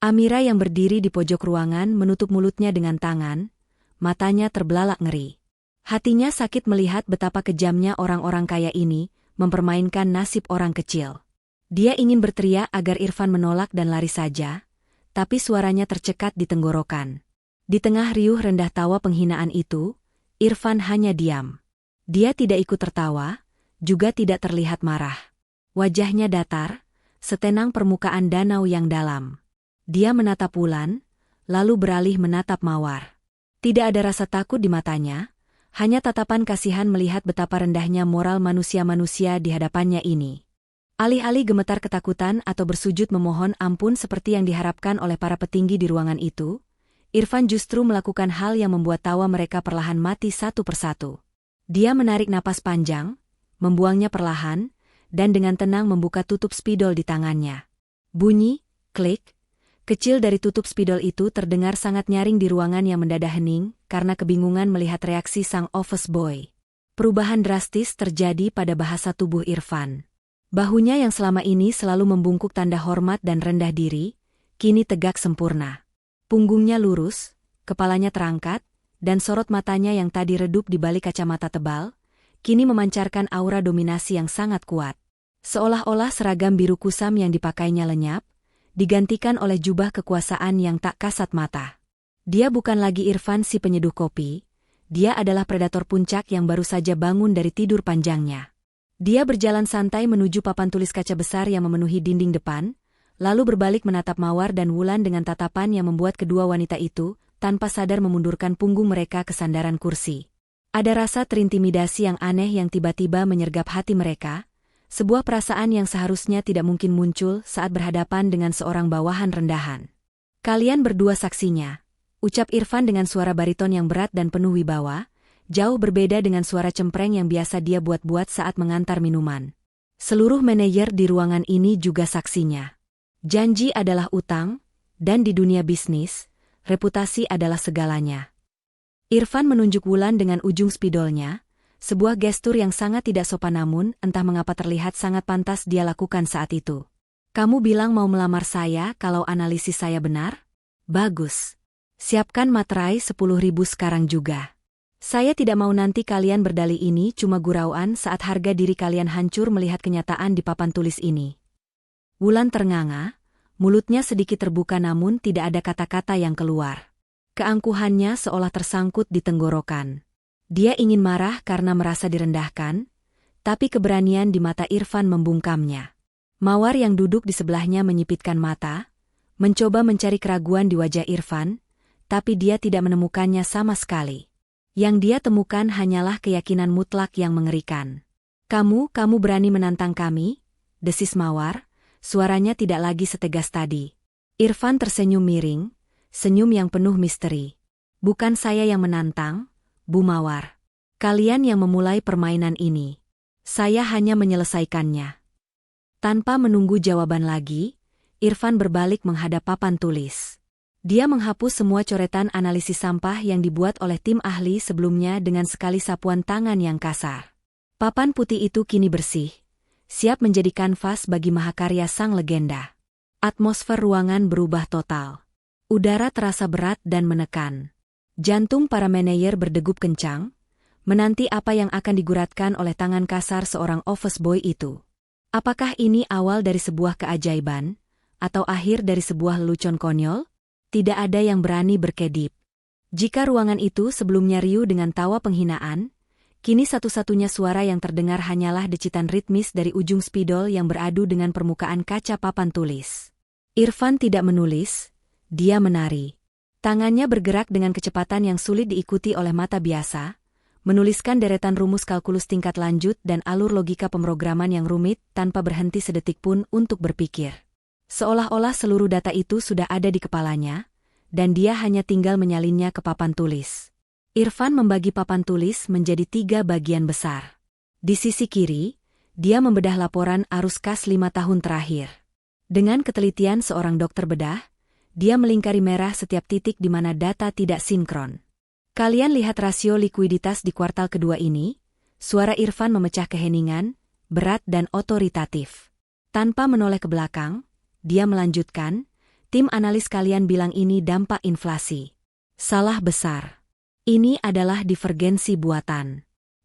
Amira yang berdiri di pojok ruangan menutup mulutnya dengan tangan, matanya terbelalak ngeri. Hatinya sakit melihat betapa kejamnya orang-orang kaya ini, mempermainkan nasib orang kecil. Dia ingin berteriak agar Irfan menolak dan lari saja, tapi suaranya tercekat di tenggorokan. Di tengah riuh rendah tawa penghinaan itu, Irfan hanya diam. Dia tidak ikut tertawa, juga tidak terlihat marah. Wajahnya datar, setenang permukaan danau yang dalam. Dia menatap Wulan, lalu beralih menatap Mawar. Tidak ada rasa takut di matanya, hanya tatapan kasihan melihat betapa rendahnya moral manusia-manusia di hadapannya ini. Alih-alih gemetar ketakutan atau bersujud memohon ampun seperti yang diharapkan oleh para petinggi di ruangan itu, Irfan justru melakukan hal yang membuat tawa mereka perlahan mati satu persatu. Dia menarik napas panjang, membuangnya perlahan, dan dengan tenang membuka tutup spidol di tangannya. Bunyi, klik, kecil dari tutup spidol itu terdengar sangat nyaring di ruangan yang mendadak hening karena kebingungan melihat reaksi sang office boy. Perubahan drastis terjadi pada bahasa tubuh Irfan. Bahunya yang selama ini selalu membungkuk tanda hormat dan rendah diri, kini tegak sempurna. Punggungnya lurus, kepalanya terangkat, dan sorot matanya yang tadi redup di balik kacamata tebal, kini memancarkan aura dominasi yang sangat kuat. Seolah-olah seragam biru kusam yang dipakainya lenyap, digantikan oleh jubah kekuasaan yang tak kasat mata. Dia bukan lagi Irfan si penyeduh kopi, dia adalah predator puncak yang baru saja bangun dari tidur panjangnya. Dia berjalan santai menuju papan tulis kaca besar yang memenuhi dinding depan, lalu berbalik menatap Mawar dan Wulan dengan tatapan yang membuat kedua wanita itu, tanpa sadar memundurkan punggung mereka ke sandaran kursi. Ada rasa terintimidasi yang aneh yang tiba-tiba menyergap hati mereka, sebuah perasaan yang seharusnya tidak mungkin muncul saat berhadapan dengan seorang bawahan rendahan. Kalian berdua saksinya, ucap Irfan dengan suara bariton yang berat dan penuh wibawa, jauh berbeda dengan suara cempreng yang biasa dia buat-buat saat mengantar minuman. Seluruh manajer di ruangan ini juga saksinya. Janji adalah utang, dan di dunia bisnis, reputasi adalah segalanya. Irfan menunjuk Wulan dengan ujung spidolnya, sebuah gestur yang sangat tidak sopan namun entah mengapa terlihat sangat pantas dia lakukan saat itu. Kamu bilang mau melamar saya kalau analisis saya benar? Bagus. Siapkan materai 10.000 sekarang juga. Saya tidak mau nanti kalian berdalih ini cuma gurauan saat harga diri kalian hancur melihat kenyataan di papan tulis ini. Wulan ternganga, mulutnya sedikit terbuka namun tidak ada kata-kata yang keluar. Keangkuhannya seolah tersangkut di tenggorokan. Dia ingin marah karena merasa direndahkan, tapi keberanian di mata Irfan membungkamnya. Mawar yang duduk di sebelahnya menyipitkan mata, mencoba mencari keraguan di wajah Irfan, tapi dia tidak menemukannya sama sekali. Yang dia temukan hanyalah keyakinan mutlak yang mengerikan. Kamu berani menantang kami? Desis Mawar, suaranya tidak lagi setegas tadi. Irfan tersenyum miring, senyum yang penuh misteri. Bukan saya yang menantang, Bu Mawar. Kalian yang memulai permainan ini. Saya hanya menyelesaikannya. Tanpa menunggu jawaban lagi, Irfan berbalik menghadap papan tulis. Dia menghapus semua coretan analisis sampah yang dibuat oleh tim ahli sebelumnya dengan sekali sapuan tangan yang kasar. Papan putih itu kini bersih, siap menjadi kanvas bagi mahakarya sang legenda. Atmosfer ruangan berubah total. Udara terasa berat dan menekan. Jantung para manajer berdegup kencang, menanti apa yang akan diguratkan oleh tangan kasar seorang office boy itu. Apakah ini awal dari sebuah keajaiban, atau akhir dari sebuah lelucon konyol? Tidak ada yang berani berkedip. Jika ruangan itu sebelumnya riuh dengan tawa penghinaan, kini satu-satunya suara yang terdengar hanyalah decitan ritmis dari ujung spidol yang beradu dengan permukaan kaca papan tulis. Irfan tidak menulis, dia menari. Tangannya bergerak dengan kecepatan yang sulit diikuti oleh mata biasa, menuliskan deretan rumus kalkulus tingkat lanjut dan alur logika pemrograman yang rumit tanpa berhenti sedetik pun untuk berpikir. Seolah-olah seluruh data itu sudah ada di kepalanya, dan dia hanya tinggal menyalinnya ke papan tulis. Irfan membagi papan tulis menjadi 3 bagian besar. Di sisi kiri, dia membedah laporan arus kas 5 tahun terakhir. Dengan ketelitian seorang dokter bedah, dia melingkari merah setiap titik di mana data tidak sinkron. Kalian lihat rasio likuiditas di kuartal kedua ini? Suara Irfan memecah keheningan, berat dan otoritatif. Tanpa menoleh ke belakang, dia melanjutkan, tim analis kalian bilang ini dampak inflasi. Salah besar. Ini adalah divergensi buatan.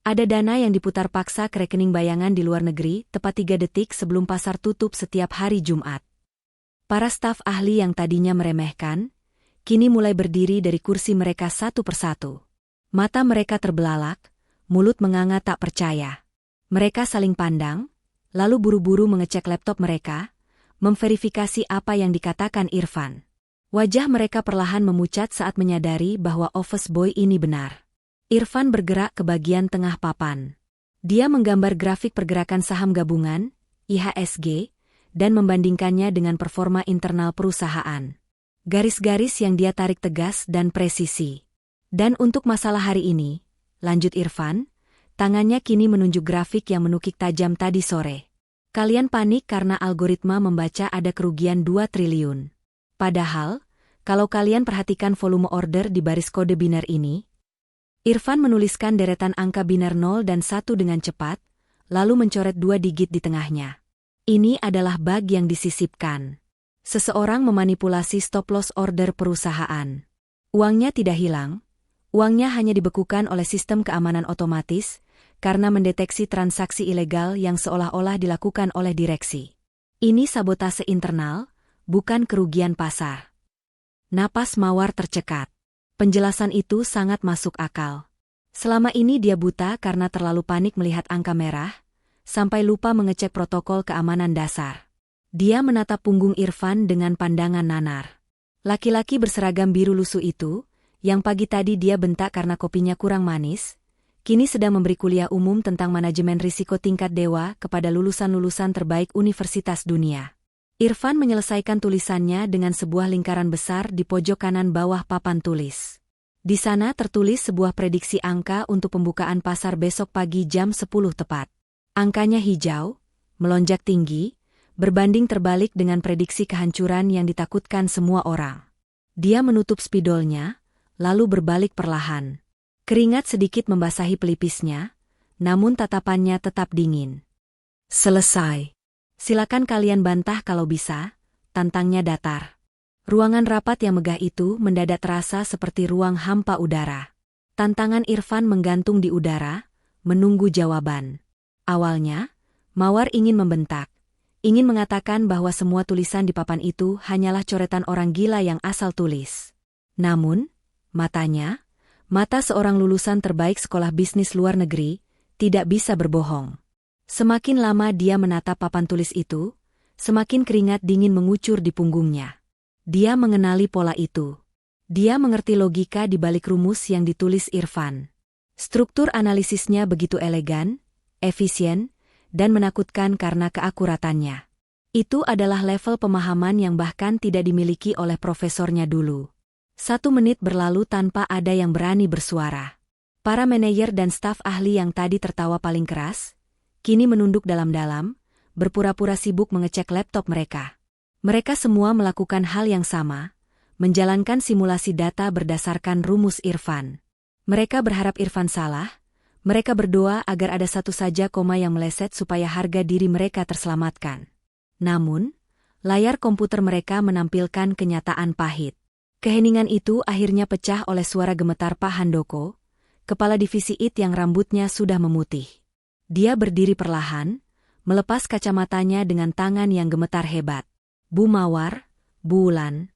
Ada dana yang diputar paksa ke rekening bayangan di luar negeri tepat 3 detik sebelum pasar tutup setiap hari Jumat. Para staf ahli yang tadinya meremehkan, kini mulai berdiri dari kursi mereka satu persatu. Mata mereka terbelalak, mulut menganga tak percaya. Mereka saling pandang, lalu buru-buru mengecek laptop mereka, memverifikasi apa yang dikatakan Irfan. Wajah mereka perlahan memucat saat menyadari bahwa office boy ini benar. Irfan bergerak ke bagian tengah papan. Dia menggambar grafik pergerakan saham gabungan, IHSG, dan membandingkannya dengan performa internal perusahaan. Garis-garis yang dia tarik tegas dan presisi. Dan untuk masalah hari ini, lanjut Irfan, tangannya kini menunjuk grafik yang menukik tajam tadi sore. Kalian panik karena algoritma membaca ada kerugian 2 triliun. Padahal, kalau kalian perhatikan volume order di baris kode biner ini, Irfan menuliskan deretan angka biner 0 dan 1 dengan cepat, lalu mencoret 2 digit di tengahnya. Ini adalah bug yang disisipkan. Seseorang memanipulasi stop loss order perusahaan. Uangnya tidak hilang, uangnya hanya dibekukan oleh sistem keamanan otomatis karena mendeteksi transaksi ilegal yang seolah-olah dilakukan oleh direksi. Ini sabotase internal, bukan kerugian pasar. Napas Mawar tercekat. Penjelasan itu sangat masuk akal. Selama ini dia buta karena terlalu panik melihat angka merah, sampai lupa mengecek protokol keamanan dasar. Dia menatap punggung Irfan dengan pandangan nanar. Laki-laki berseragam biru lusuh itu, yang pagi tadi dia bentak karena kopinya kurang manis, kini sedang memberi kuliah umum tentang manajemen risiko tingkat dewa kepada lulusan-lulusan terbaik universitas dunia. Irfan menyelesaikan tulisannya dengan sebuah lingkaran besar di pojok kanan bawah papan tulis. Di sana tertulis sebuah prediksi angka untuk pembukaan pasar besok pagi jam 10 tepat. Angkanya hijau, melonjak tinggi, berbanding terbalik dengan prediksi kehancuran yang ditakutkan semua orang. Dia menutup spidolnya, lalu berbalik perlahan. Keringat sedikit membasahi pelipisnya, namun tatapannya tetap dingin. Selesai. Silakan kalian bantah kalau bisa, tantangnya datar. Ruangan rapat yang megah itu mendadak terasa seperti ruang hampa udara. Tantangan Irfan menggantung di udara, menunggu jawaban. Awalnya, Mawar ingin membentak. Ingin mengatakan bahwa semua tulisan di papan itu hanyalah coretan orang gila yang asal tulis. Namun, matanya, mata seorang lulusan terbaik sekolah bisnis luar negeri, tidak bisa berbohong. Semakin lama dia menatap papan tulis itu, semakin keringat dingin mengucur di punggungnya. Dia mengenali pola itu. Dia mengerti logika di balik rumus yang ditulis Irfan. Struktur analisisnya begitu elegan, efisien, dan menakutkan karena keakuratannya. Itu adalah level pemahaman yang bahkan tidak dimiliki oleh profesornya dulu. 1 menit berlalu tanpa ada yang berani bersuara. Para manajer dan staf ahli yang tadi tertawa paling keras, kini menunduk dalam-dalam, berpura-pura sibuk mengecek laptop mereka. Mereka semua melakukan hal yang sama, menjalankan simulasi data berdasarkan rumus Irfan. Mereka berharap Irfan salah, Mereka berdoa agar ada satu saja koma yang meleset supaya harga diri mereka terselamatkan. Namun, layar komputer mereka menampilkan kenyataan pahit. Keheningan itu akhirnya pecah oleh suara gemetar Pak Handoko, kepala divisi IT yang rambutnya sudah memutih. Dia berdiri perlahan, melepas kacamatanya dengan tangan yang gemetar hebat. Bu Mawar, Bu Wulan.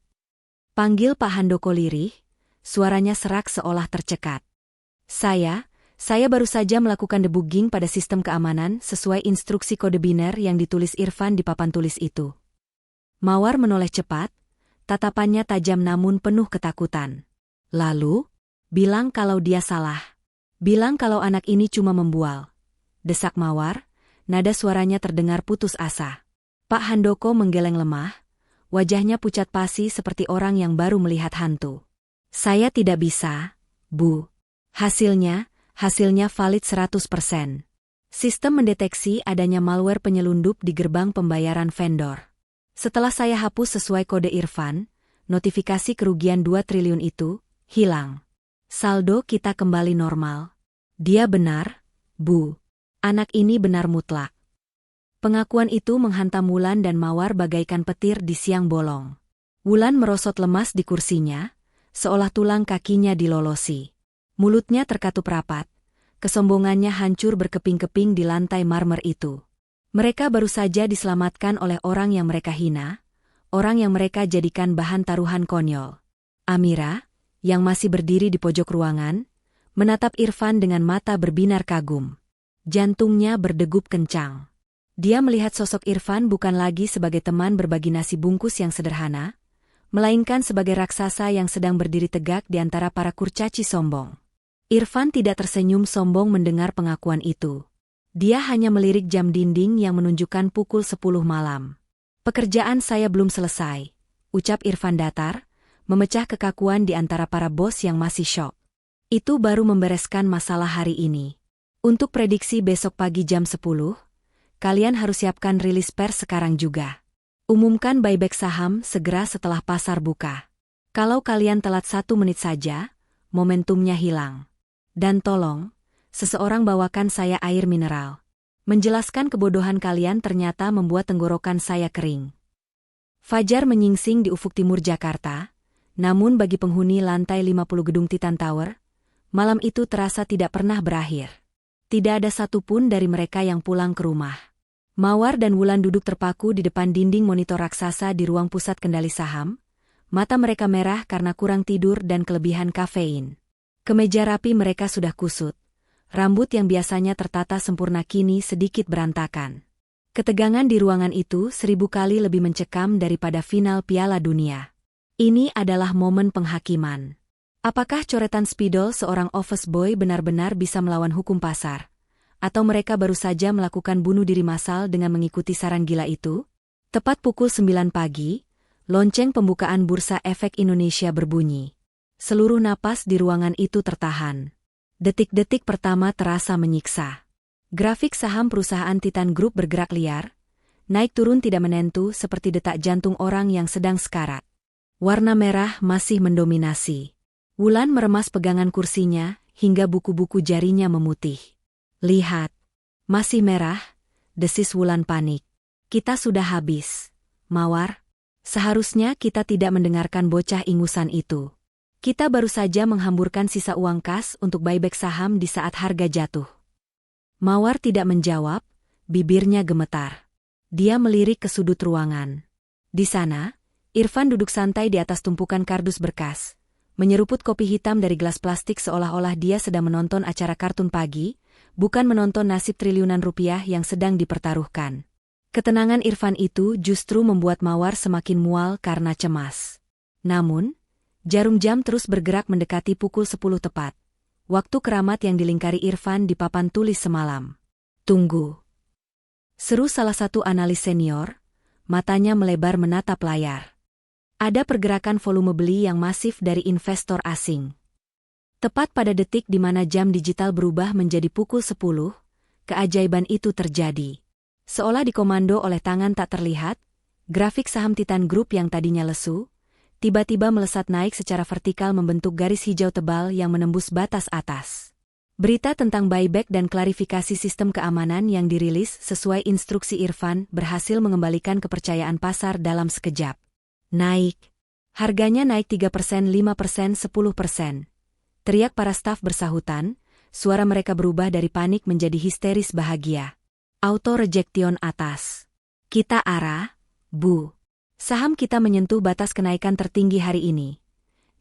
Panggil Pak Handoko lirih, suaranya serak seolah tercekat. Saya baru saja melakukan debugging pada sistem keamanan sesuai instruksi kode biner yang ditulis Irfan di papan tulis itu. Mawar menoleh cepat, tatapannya tajam namun penuh ketakutan. Lalu, bilang kalau dia salah. Bilang kalau anak ini cuma membual. Desak Mawar, nada suaranya terdengar putus asa. Pak Handoko menggeleng lemah, wajahnya pucat pasi seperti orang yang baru melihat hantu. Saya tidak bisa, Bu. Hasilnya valid 100%. Sistem mendeteksi adanya malware penyelundup di gerbang pembayaran vendor. Setelah saya hapus sesuai kode Irfan, notifikasi kerugian 2 triliun itu hilang. Saldo kita kembali normal. Dia benar, Bu. Anak ini benar mutlak. Pengakuan itu menghantam Wulan dan Mawar bagaikan petir di siang bolong. Wulan merosot lemas di kursinya, seolah tulang kakinya dilolosi. Mulutnya terkatup rapat, kesombongannya hancur berkeping-keping di lantai marmer itu. Mereka baru saja diselamatkan oleh orang yang mereka hina, orang yang mereka jadikan bahan taruhan konyol. Amira, yang masih berdiri di pojok ruangan, menatap Irfan dengan mata berbinar kagum. Jantungnya berdegup kencang. Dia melihat sosok Irfan bukan lagi sebagai teman berbagi nasi bungkus yang sederhana, melainkan sebagai raksasa yang sedang berdiri tegak di antara para kurcaci sombong. Irfan tidak tersenyum sombong mendengar pengakuan itu. Dia hanya melirik jam dinding yang menunjukkan pukul 10 malam. Pekerjaan saya belum selesai, ucap Irfan datar, memecah kekakuan di antara para bos yang masih syok. Itu baru membereskan masalah hari ini. Untuk prediksi besok pagi jam 10, kalian harus siapkan rilis pers sekarang juga. Umumkan buyback saham segera setelah pasar buka. Kalau kalian telat 1 menit saja, momentumnya hilang. Dan tolong, seseorang bawakan saya air mineral. Menjelaskan kebodohan kalian ternyata membuat tenggorokan saya kering. Fajar menyingsing di ufuk timur Jakarta, namun bagi penghuni lantai 50 gedung Titan Tower, malam itu terasa tidak pernah berakhir. Tidak ada satupun dari mereka yang pulang ke rumah. Mawar dan Wulan duduk terpaku di depan dinding monitor raksasa di ruang pusat kendali saham, mata mereka merah karena kurang tidur dan kelebihan kafein. Kemeja rapi mereka sudah kusut, rambut yang biasanya tertata sempurna kini sedikit berantakan. Ketegangan di ruangan itu 1000 kali lebih mencekam daripada final Piala Dunia. Ini adalah momen penghakiman. Apakah coretan spidol seorang office boy benar-benar bisa melawan hukum pasar? Atau mereka baru saja melakukan bunuh diri massal dengan mengikuti saran gila itu? Tepat pukul 9 pagi, lonceng pembukaan Bursa Efek Indonesia berbunyi. Seluruh napas di ruangan itu tertahan. Detik-detik pertama terasa menyiksa. Grafik saham perusahaan Titan Group bergerak liar, naik turun tidak menentu seperti detak jantung orang yang sedang sekarat. Warna merah masih mendominasi. Wulan meremas pegangan kursinya, hingga buku-buku jarinya memutih. Lihat. Masih merah, desis Wulan panik. Kita sudah habis. Mawar, seharusnya kita tidak mendengarkan bocah ingusan itu. Kita baru saja menghamburkan sisa uang kas untuk buyback saham di saat harga jatuh. Mawar tidak menjawab, bibirnya gemetar. Dia melirik ke sudut ruangan. Di sana, Irfan duduk santai di atas tumpukan kardus berkas, menyeruput kopi hitam dari gelas plastik seolah-olah dia sedang menonton acara kartun pagi, bukan menonton nasib triliunan rupiah yang sedang dipertaruhkan. Ketenangan Irfan itu justru membuat Mawar semakin mual karena cemas. Namun, jarum jam terus bergerak mendekati pukul 10 tepat. Waktu keramat yang dilingkari Irfan di papan tulis semalam. Tunggu. Seru salah satu analis senior, matanya melebar menatap layar. Ada pergerakan volume beli yang masif dari investor asing. Tepat pada detik di mana jam digital berubah menjadi pukul 10, keajaiban itu terjadi. Seolah dikomando oleh tangan tak terlihat, grafik saham Titan Group yang tadinya lesu, tiba-tiba melesat naik secara vertikal membentuk garis hijau tebal yang menembus batas atas. Berita tentang buyback dan klarifikasi sistem keamanan yang dirilis sesuai instruksi Irfan berhasil mengembalikan kepercayaan pasar dalam sekejap. Naik. Harganya naik 3%, 5%, 10%. Teriak para staf bersahutan, suara mereka berubah dari panik menjadi histeris bahagia. Auto rejection atas. Kita arah, Bu. Saham kita menyentuh batas kenaikan tertinggi hari ini.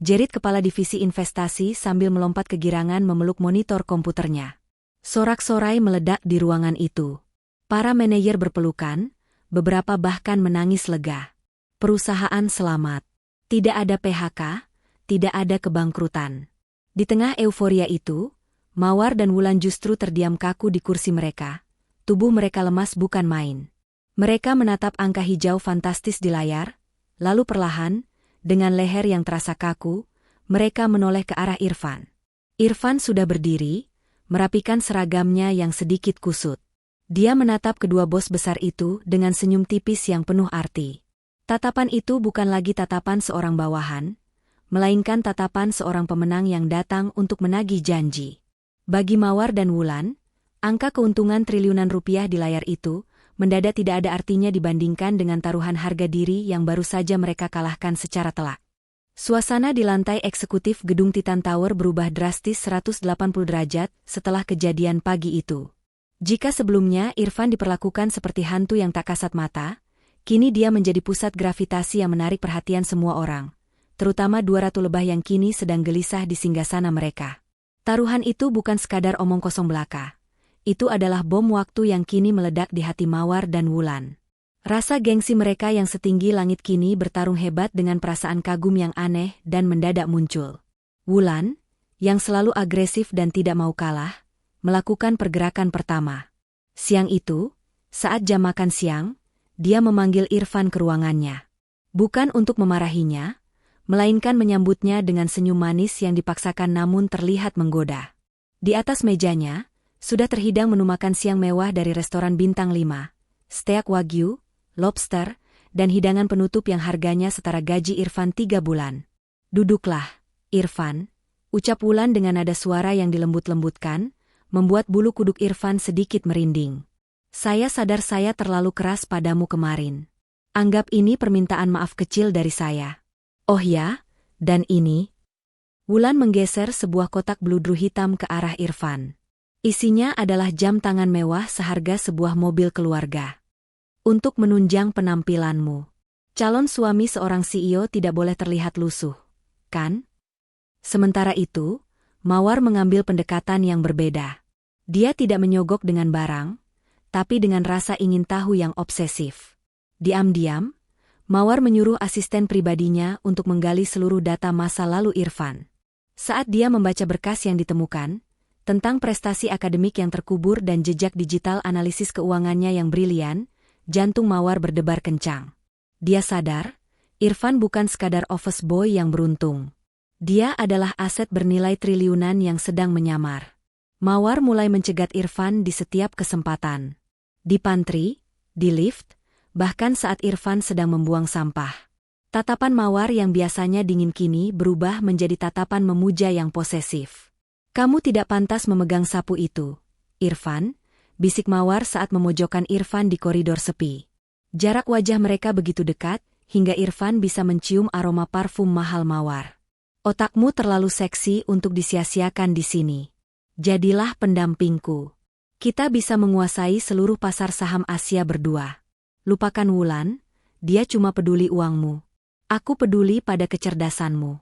Jerit kepala divisi investasi sambil melompat kegirangan memeluk monitor komputernya. Sorak-sorai meledak di ruangan itu. Para manajer berpelukan, beberapa bahkan menangis lega. Perusahaan selamat. Tidak ada PHK, tidak ada kebangkrutan. Di tengah euforia itu, Mawar dan Wulan justru terdiam kaku di kursi mereka. Tubuh mereka lemas bukan main. Mereka menatap angka hijau fantastis di layar, lalu perlahan, dengan leher yang terasa kaku, mereka menoleh ke arah Irfan. Irfan sudah berdiri, merapikan seragamnya yang sedikit kusut. Dia menatap kedua bos besar itu dengan senyum tipis yang penuh arti. Tatapan itu bukan lagi tatapan seorang bawahan, melainkan tatapan seorang pemenang yang datang untuk menagih janji. Bagi Mawar dan Wulan, angka keuntungan triliunan rupiah di layar itu mendadak tidak ada artinya dibandingkan dengan taruhan harga diri yang baru saja mereka kalahkan secara telak. Suasana di lantai eksekutif gedung Titan Tower berubah drastis 180 derajat setelah kejadian pagi itu. Jika sebelumnya Irfan diperlakukan seperti hantu yang tak kasat mata, kini dia menjadi pusat gravitasi yang menarik perhatian semua orang, terutama 200 lebah yang kini sedang gelisah di singgasana mereka. Taruhan itu bukan sekadar omong kosong belaka. Itu adalah bom waktu yang kini meledak di hati Mawar dan Wulan. Rasa gengsi mereka yang setinggi langit kini bertarung hebat dengan perasaan kagum yang aneh dan mendadak muncul. Wulan, yang selalu agresif dan tidak mau kalah, melakukan pergerakan pertama. Siang itu, saat jam makan siang, dia memanggil Irfan ke ruangannya. Bukan untuk memarahinya, melainkan menyambutnya dengan senyum manis yang dipaksakan namun terlihat menggoda. Di atas mejanya, sudah terhidang menu makan siang mewah dari restoran bintang 5, steak wagyu, lobster, dan hidangan penutup yang harganya setara gaji Irfan 3 bulan. Duduklah, Irfan, ucap Wulan dengan nada suara yang dilembut-lembutkan, membuat bulu kuduk Irfan sedikit merinding. Saya sadar saya terlalu keras padamu kemarin. Anggap ini permintaan maaf kecil dari saya. Oh ya, dan ini? Wulan menggeser sebuah kotak bludru hitam ke arah Irfan. Isinya adalah jam tangan mewah seharga sebuah mobil keluarga. Untuk menunjang penampilanmu. Calon suami seorang CEO tidak boleh terlihat lusuh, kan? Sementara itu, Mawar mengambil pendekatan yang berbeda. Dia tidak menyogok dengan barang, tapi dengan rasa ingin tahu yang obsesif. Diam-diam, Mawar menyuruh asisten pribadinya untuk menggali seluruh data masa lalu Irfan. Saat dia membaca berkas yang ditemukan, tentang prestasi akademik yang terkubur dan jejak digital analisis keuangannya yang brilian, jantung Mawar berdebar kencang. Dia sadar, Irfan bukan sekadar office boy yang beruntung. Dia adalah aset bernilai triliunan yang sedang menyamar. Mawar mulai mencegat Irfan di setiap kesempatan. Di pantry, di lift, bahkan saat Irfan sedang membuang sampah. Tatapan Mawar yang biasanya dingin kini berubah menjadi tatapan memuja yang posesif. Kamu tidak pantas memegang sapu itu, Irfan, bisik Mawar saat memojokkan Irfan di koridor sepi. Jarak wajah mereka begitu dekat, hingga Irfan bisa mencium aroma parfum mahal Mawar. Otakmu terlalu seksi untuk disia-siakan di sini. Jadilah pendampingku. Kita bisa menguasai seluruh pasar saham Asia berdua. Lupakan Wulan, dia cuma peduli uangmu. Aku peduli pada kecerdasanmu.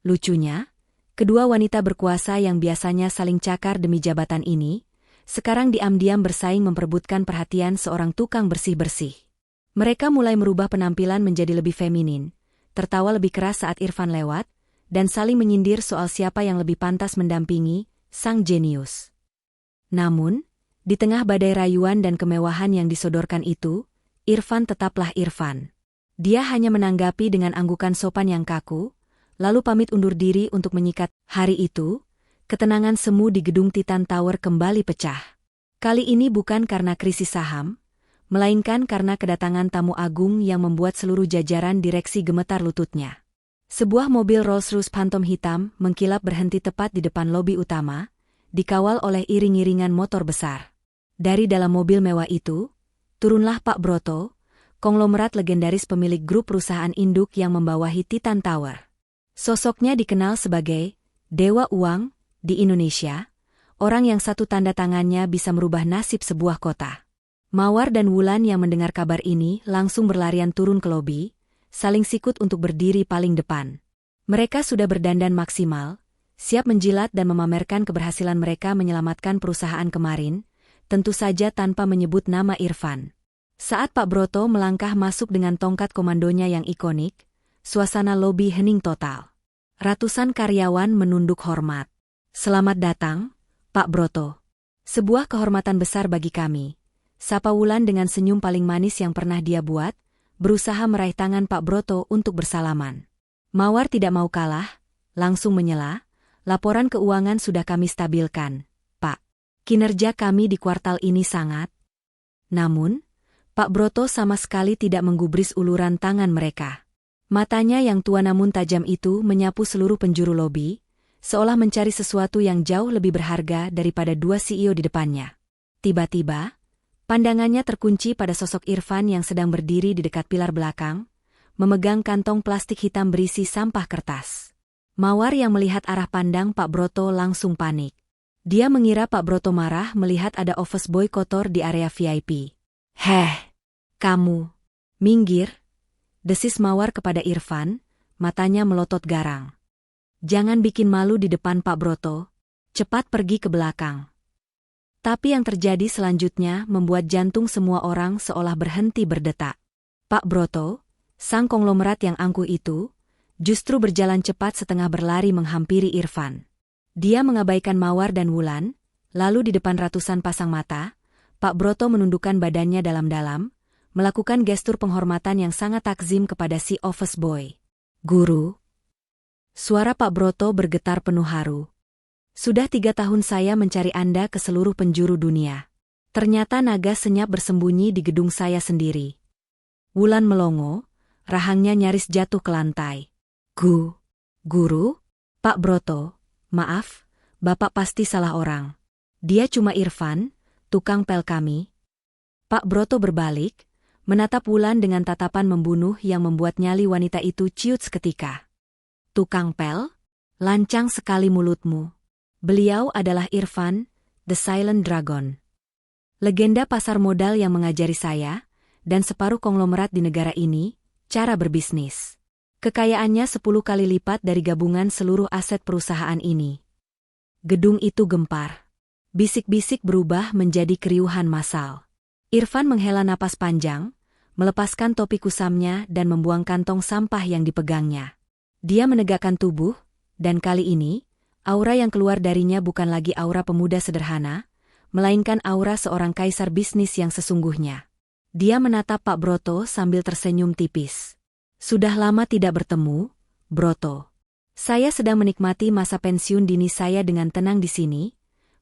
Lucunya, kedua wanita berkuasa yang biasanya saling cakar demi jabatan ini, sekarang diam-diam bersaing memperebutkan perhatian seorang tukang bersih-bersih. Mereka mulai merubah penampilan menjadi lebih feminin, tertawa lebih keras saat Irfan lewat, dan saling menyindir soal siapa yang lebih pantas mendampingi sang jenius. Namun, di tengah badai rayuan dan kemewahan yang disodorkan itu, Irfan tetaplah Irfan. Dia hanya menanggapi dengan anggukan sopan yang kaku, lalu pamit undur diri untuk menyikat. Hari itu, ketenangan semu di gedung Titan Tower kembali pecah. Kali ini bukan karena krisis saham, melainkan karena kedatangan tamu agung yang membuat seluruh jajaran direksi gemetar lututnya. Sebuah mobil Rolls-Royce Phantom hitam mengkilap berhenti tepat di depan lobi utama, dikawal oleh iring-iringan motor besar. Dari dalam mobil mewah itu, turunlah Pak Broto, konglomerat legendaris pemilik grup perusahaan induk yang membawahi Titan Tower. Sosoknya dikenal sebagai Dewa Uang di Indonesia, orang yang satu tanda tangannya bisa merubah nasib sebuah kota. Mawar dan Wulan yang mendengar kabar ini langsung berlarian turun ke lobi, saling sikut untuk berdiri paling depan. Mereka sudah berdandan maksimal, siap menjilat dan memamerkan keberhasilan mereka menyelamatkan perusahaan kemarin, tentu saja tanpa menyebut nama Irfan. Saat Pak Broto melangkah masuk dengan tongkat komandonya yang ikonik, suasana lobi hening total. Ratusan karyawan menunduk hormat. "Selamat datang, Pak Broto. Sebuah kehormatan besar bagi kami," sapa Wulan dengan senyum paling manis yang pernah dia buat, berusaha meraih tangan Pak Broto untuk bersalaman. Mawar tidak mau kalah, langsung menyela, "Laporan keuangan sudah kami stabilkan, Pak. Kinerja kami di kuartal ini sangat..." Namun, Pak Broto sama sekali tidak menggubris uluran tangan mereka. Matanya yang tua namun tajam itu menyapu seluruh penjuru lobi, seolah mencari sesuatu yang jauh lebih berharga daripada dua CEO di depannya. Tiba-tiba, pandangannya terkunci pada sosok Irfan yang sedang berdiri di dekat pilar belakang, memegang kantong plastik hitam berisi sampah kertas. Mawar yang melihat arah pandang Pak Broto langsung panik. Dia mengira Pak Broto marah melihat ada office boy kotor di area VIP. "Heh, kamu, minggir," desis Mawar kepada Irfan, matanya melotot garang. "Jangan bikin malu di depan Pak Broto, cepat pergi ke belakang." Tapi yang terjadi selanjutnya membuat jantung semua orang seolah berhenti berdetak. Pak Broto, sang konglomerat yang angkuh itu, justru berjalan cepat setengah berlari menghampiri Irfan. Dia mengabaikan Mawar dan Wulan, lalu di depan ratusan pasang mata, Pak Broto menundukkan badannya dalam-dalam, melakukan gestur penghormatan yang sangat takzim kepada si office boy. "Guru." Suara Pak Broto bergetar penuh haru. "Sudah 3 tahun saya mencari Anda ke seluruh penjuru dunia. Ternyata naga senyap bersembunyi di gedung saya sendiri." Wulan melongo, rahangnya nyaris jatuh ke lantai. Guru? Pak Broto, maaf, Bapak pasti salah orang. Dia cuma Irfan, tukang pel kami." Pak Broto berbalik, menatap Wulan dengan tatapan membunuh yang membuat nyali wanita itu ciut seketika. "Tukang pel? Lancang sekali mulutmu. Beliau adalah Irfan, The Silent Dragon. Legenda pasar modal yang mengajari saya, dan separuh konglomerat di negara ini, cara berbisnis. Kekayaannya 10 kali lipat dari gabungan seluruh aset perusahaan ini." Gedung itu gempar. Bisik-bisik berubah menjadi keriuhan massal. Irfan menghela napas panjang, melepaskan topi kusamnya dan membuang kantong sampah yang dipegangnya. Dia menegakkan tubuh, dan kali ini, aura yang keluar darinya bukan lagi aura pemuda sederhana, melainkan aura seorang kaisar bisnis yang sesungguhnya. Dia menatap Pak Broto sambil tersenyum tipis. "Sudah lama tidak bertemu, Broto. Saya sedang menikmati masa pensiun dini saya dengan tenang di sini,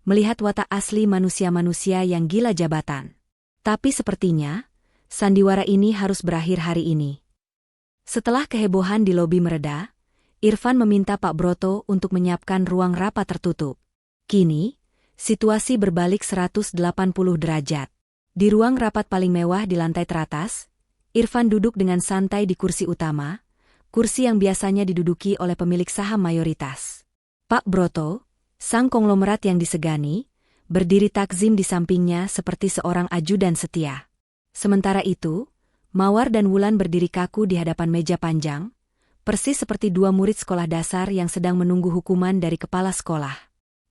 melihat watak asli manusia-manusia yang gila jabatan. Tapi sepertinya, sandiwara ini harus berakhir hari ini." Setelah kehebohan di lobi mereda, Irfan meminta Pak Broto untuk menyiapkan ruang rapat tertutup. Kini, situasi berbalik 180 derajat. Di ruang rapat paling mewah di lantai teratas, Irfan duduk dengan santai di kursi utama, kursi yang biasanya diduduki oleh pemilik saham mayoritas. Pak Broto, sang konglomerat yang disegani, berdiri takzim di sampingnya seperti seorang ajudan setia. Sementara itu, Mawar dan Wulan berdiri kaku di hadapan meja panjang, persis seperti dua murid sekolah dasar yang sedang menunggu hukuman dari kepala sekolah.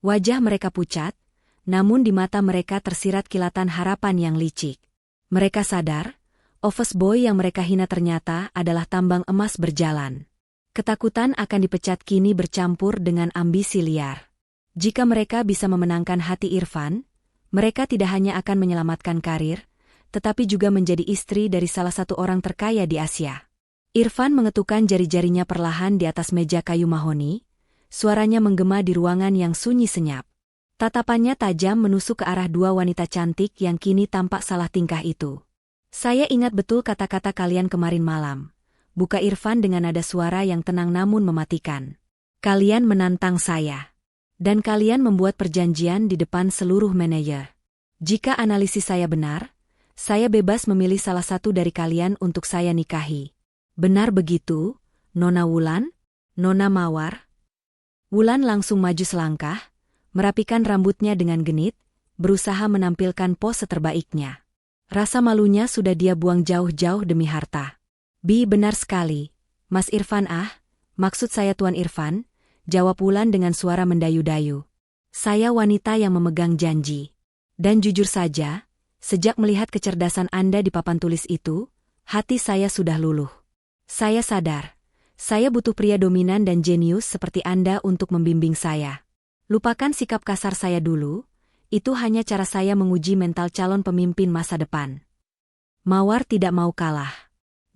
Wajah mereka pucat, namun di mata mereka tersirat kilatan harapan yang licik. Mereka sadar, office boy yang mereka hina ternyata adalah tambang emas berjalan. Ketakutan akan dipecat kini bercampur dengan ambisi liar. Jika mereka bisa memenangkan hati Irfan, mereka tidak hanya akan menyelamatkan karir, tetapi juga menjadi istri dari salah satu orang terkaya di Asia. Irfan mengetukkan jari-jarinya perlahan di atas meja kayu mahoni, suaranya menggema di ruangan yang sunyi senyap. Tatapannya tajam menusuk ke arah dua wanita cantik yang kini tampak salah tingkah itu. "Saya ingat betul kata-kata kalian kemarin malam," buka Irfan dengan nada suara yang tenang namun mematikan. "Kalian menantang saya. Dan kalian membuat perjanjian di depan seluruh manajer. Jika analisis saya benar, saya bebas memilih salah satu dari kalian untuk saya nikahi. Benar begitu, Nona Wulan? Nona Mawar? Wulan langsung maju selangkah, merapikan rambutnya dengan genit, berusaha menampilkan pose terbaiknya. Rasa malunya sudah dia buang jauh-jauh demi harta. Benar sekali, Mas Irfan maksud saya Tuan Irfan, jawab Wulan dengan suara mendayu-dayu. Saya wanita yang memegang janji. Dan jujur saja, sejak melihat kecerdasan Anda di papan tulis itu, hati saya sudah luluh. Saya sadar, saya butuh pria dominan dan jenius seperti Anda untuk membimbing saya. Lupakan sikap kasar saya dulu, itu hanya cara saya menguji mental calon pemimpin masa depan. Mawar tidak mau kalah.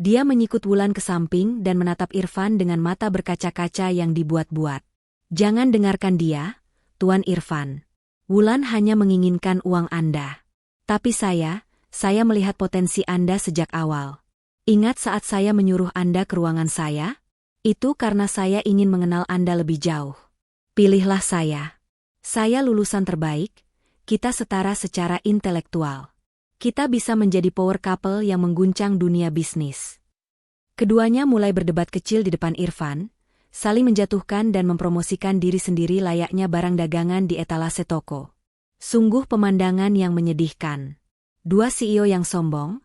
Dia menyikut Wulan ke samping dan menatap Irfan dengan mata berkaca-kaca yang dibuat-buat. Jangan dengarkan dia, Tuan Irfan. Wulan hanya menginginkan uang Anda. Tapi saya melihat potensi Anda sejak awal. Ingat saat saya menyuruh Anda ke ruangan saya? Itu karena saya ingin mengenal Anda lebih jauh. Pilihlah saya. Saya lulusan terbaik, kita setara secara intelektual. Kita bisa menjadi power couple yang mengguncang dunia bisnis. Keduanya mulai berdebat kecil di depan Irfan, saling menjatuhkan dan mempromosikan diri sendiri layaknya barang dagangan di etalase toko. Sungguh pemandangan yang menyedihkan. Dua CEO yang sombong,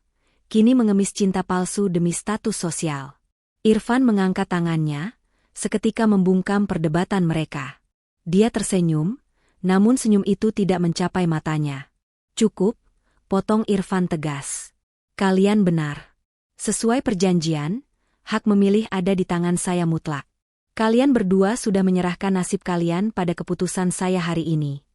kini mengemis cinta palsu demi status sosial. Irfan mengangkat tangannya, seketika membungkam perdebatan mereka. Dia tersenyum, namun senyum itu tidak mencapai matanya. Cukup, potong Irfan tegas. Kalian benar. Sesuai perjanjian, hak memilih ada di tangan saya mutlak. Kalian berdua sudah menyerahkan nasib kalian pada keputusan saya hari ini.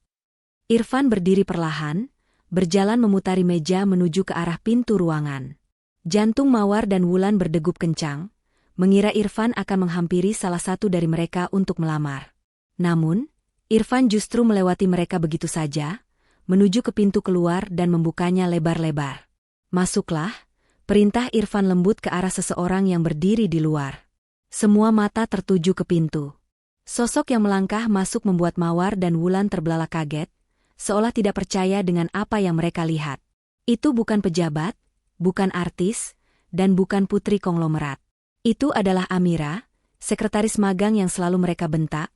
Irfan berdiri perlahan, berjalan memutari meja menuju ke arah pintu ruangan. Jantung Mawar dan Wulan berdegup kencang, mengira Irfan akan menghampiri salah satu dari mereka untuk melamar. Namun, Irfan justru melewati mereka begitu saja, menuju ke pintu keluar dan membukanya lebar-lebar. Masuklah, perintah Irfan lembut ke arah seseorang yang berdiri di luar. Semua mata tertuju ke pintu. Sosok yang melangkah masuk membuat Mawar dan Wulan terbelalak kaget, seolah tidak percaya dengan apa yang mereka lihat. Itu bukan pejabat, bukan artis, dan bukan putri konglomerat. Itu adalah Amira, sekretaris magang yang selalu mereka bentak,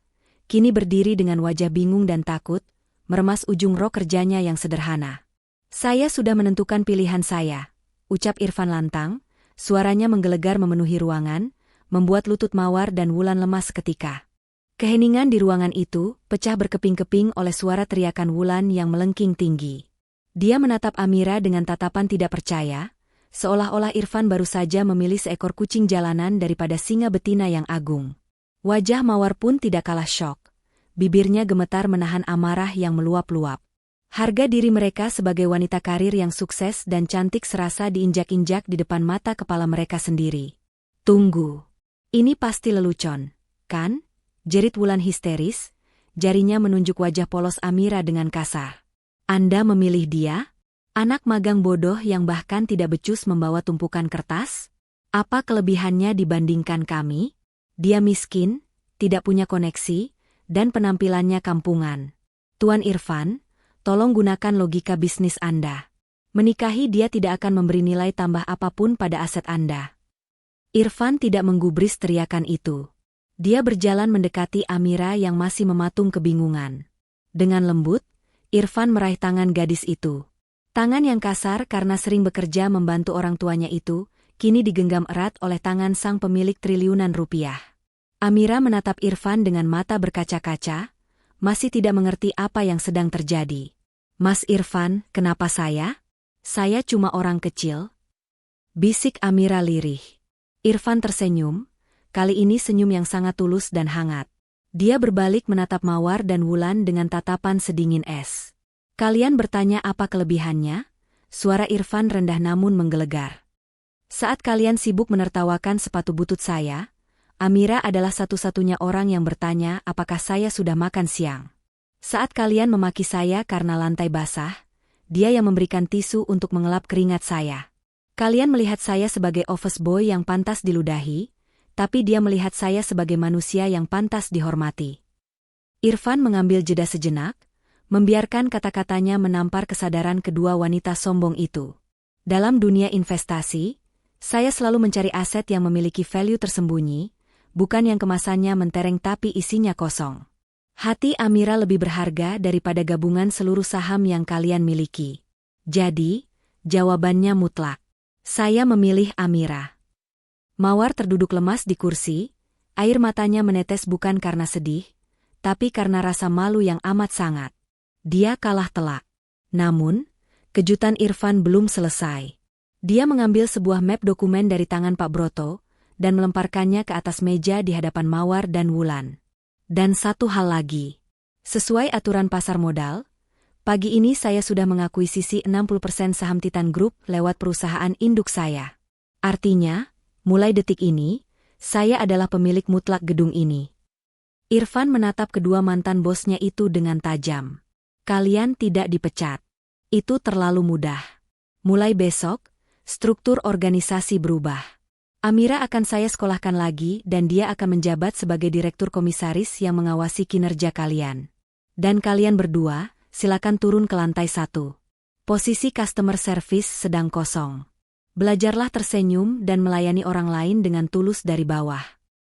kini berdiri dengan wajah bingung dan takut, meremas ujung rok kerjanya yang sederhana. Saya sudah menentukan pilihan saya, ucap Irfan lantang, suaranya menggelegar memenuhi ruangan, membuat lutut Mawar dan Wulan lemas seketika. Keheningan di ruangan itu pecah berkeping-keping oleh suara teriakan Wulan yang melengking tinggi. Dia menatap Amira dengan tatapan tidak percaya, seolah-olah Irfan baru saja memilih seekor kucing jalanan daripada singa betina yang agung. Wajah Mawar pun tidak kalah syok. Bibirnya gemetar menahan amarah yang meluap-luap. Harga diri mereka sebagai wanita karir yang sukses dan cantik serasa diinjak-injak di depan mata kepala mereka sendiri. Tunggu. Ini pasti lelucon, kan? Jerit Wulan histeris, jarinya menunjuk wajah polos Amira dengan kasar. Anda memilih dia? Anak magang bodoh yang bahkan tidak becus membawa tumpukan kertas? Apa kelebihannya dibandingkan kami? Dia miskin, tidak punya koneksi, dan penampilannya kampungan. Tuan Irfan, tolong gunakan logika bisnis Anda. Menikahi dia tidak akan memberi nilai tambah apapun pada aset Anda. Irfan tidak menggubris teriakan itu. Dia berjalan mendekati Amira yang masih mematung kebingungan. Dengan lembut, Irfan meraih tangan gadis itu. Tangan yang kasar karena sering bekerja membantu orang tuanya itu, kini digenggam erat oleh tangan sang pemilik triliunan rupiah. Amira menatap Irfan dengan mata berkaca-kaca, masih tidak mengerti apa yang sedang terjadi. Mas Irfan, kenapa saya? Saya cuma orang kecil. Bisik Amira lirih. Irfan tersenyum, kali ini senyum yang sangat tulus dan hangat. Dia berbalik menatap Mawar dan Wulan dengan tatapan sedingin es. Kalian bertanya apa kelebihannya? Suara Irfan rendah namun menggelegar. Saat kalian sibuk menertawakan sepatu butut saya, Amira adalah satu-satunya orang yang bertanya apakah saya sudah makan siang. Saat kalian memaki saya karena lantai basah, dia yang memberikan tisu untuk mengelap keringat saya. Kalian melihat saya sebagai office boy yang pantas diludahi, tapi dia melihat saya sebagai manusia yang pantas dihormati. Irfan mengambil jeda sejenak, membiarkan kata-katanya menampar kesadaran kedua wanita sombong itu. Dalam dunia investasi, saya selalu mencari aset yang memiliki value tersembunyi, bukan yang kemasannya mentereng tapi isinya kosong. Hati Amira lebih berharga daripada gabungan seluruh saham yang kalian miliki. Jadi, jawabannya mutlak. Saya memilih Amira. Mawar terduduk lemas di kursi, air matanya menetes bukan karena sedih, tapi karena rasa malu yang amat sangat. Dia kalah telak. Namun, kejutan Irfan belum selesai. Dia mengambil sebuah map dokumen dari tangan Pak Broto, dan melemparkannya ke atas meja di hadapan Mawar dan Wulan. Dan satu hal lagi. Sesuai aturan pasar modal, pagi ini saya sudah mengakuisisi 60% saham Titan Group lewat perusahaan induk saya. Artinya, mulai detik ini, saya adalah pemilik mutlak gedung ini. Irfan menatap kedua mantan bosnya itu dengan tajam. Kalian tidak dipecat. Itu terlalu mudah. Mulai besok, struktur organisasi berubah. Amira akan saya sekolahkan lagi dan dia akan menjabat sebagai direktur komisaris yang mengawasi kinerja kalian. Dan kalian berdua, silakan turun ke lantai 1. Posisi customer service sedang kosong. Belajarlah tersenyum dan melayani orang lain dengan tulus dari bawah.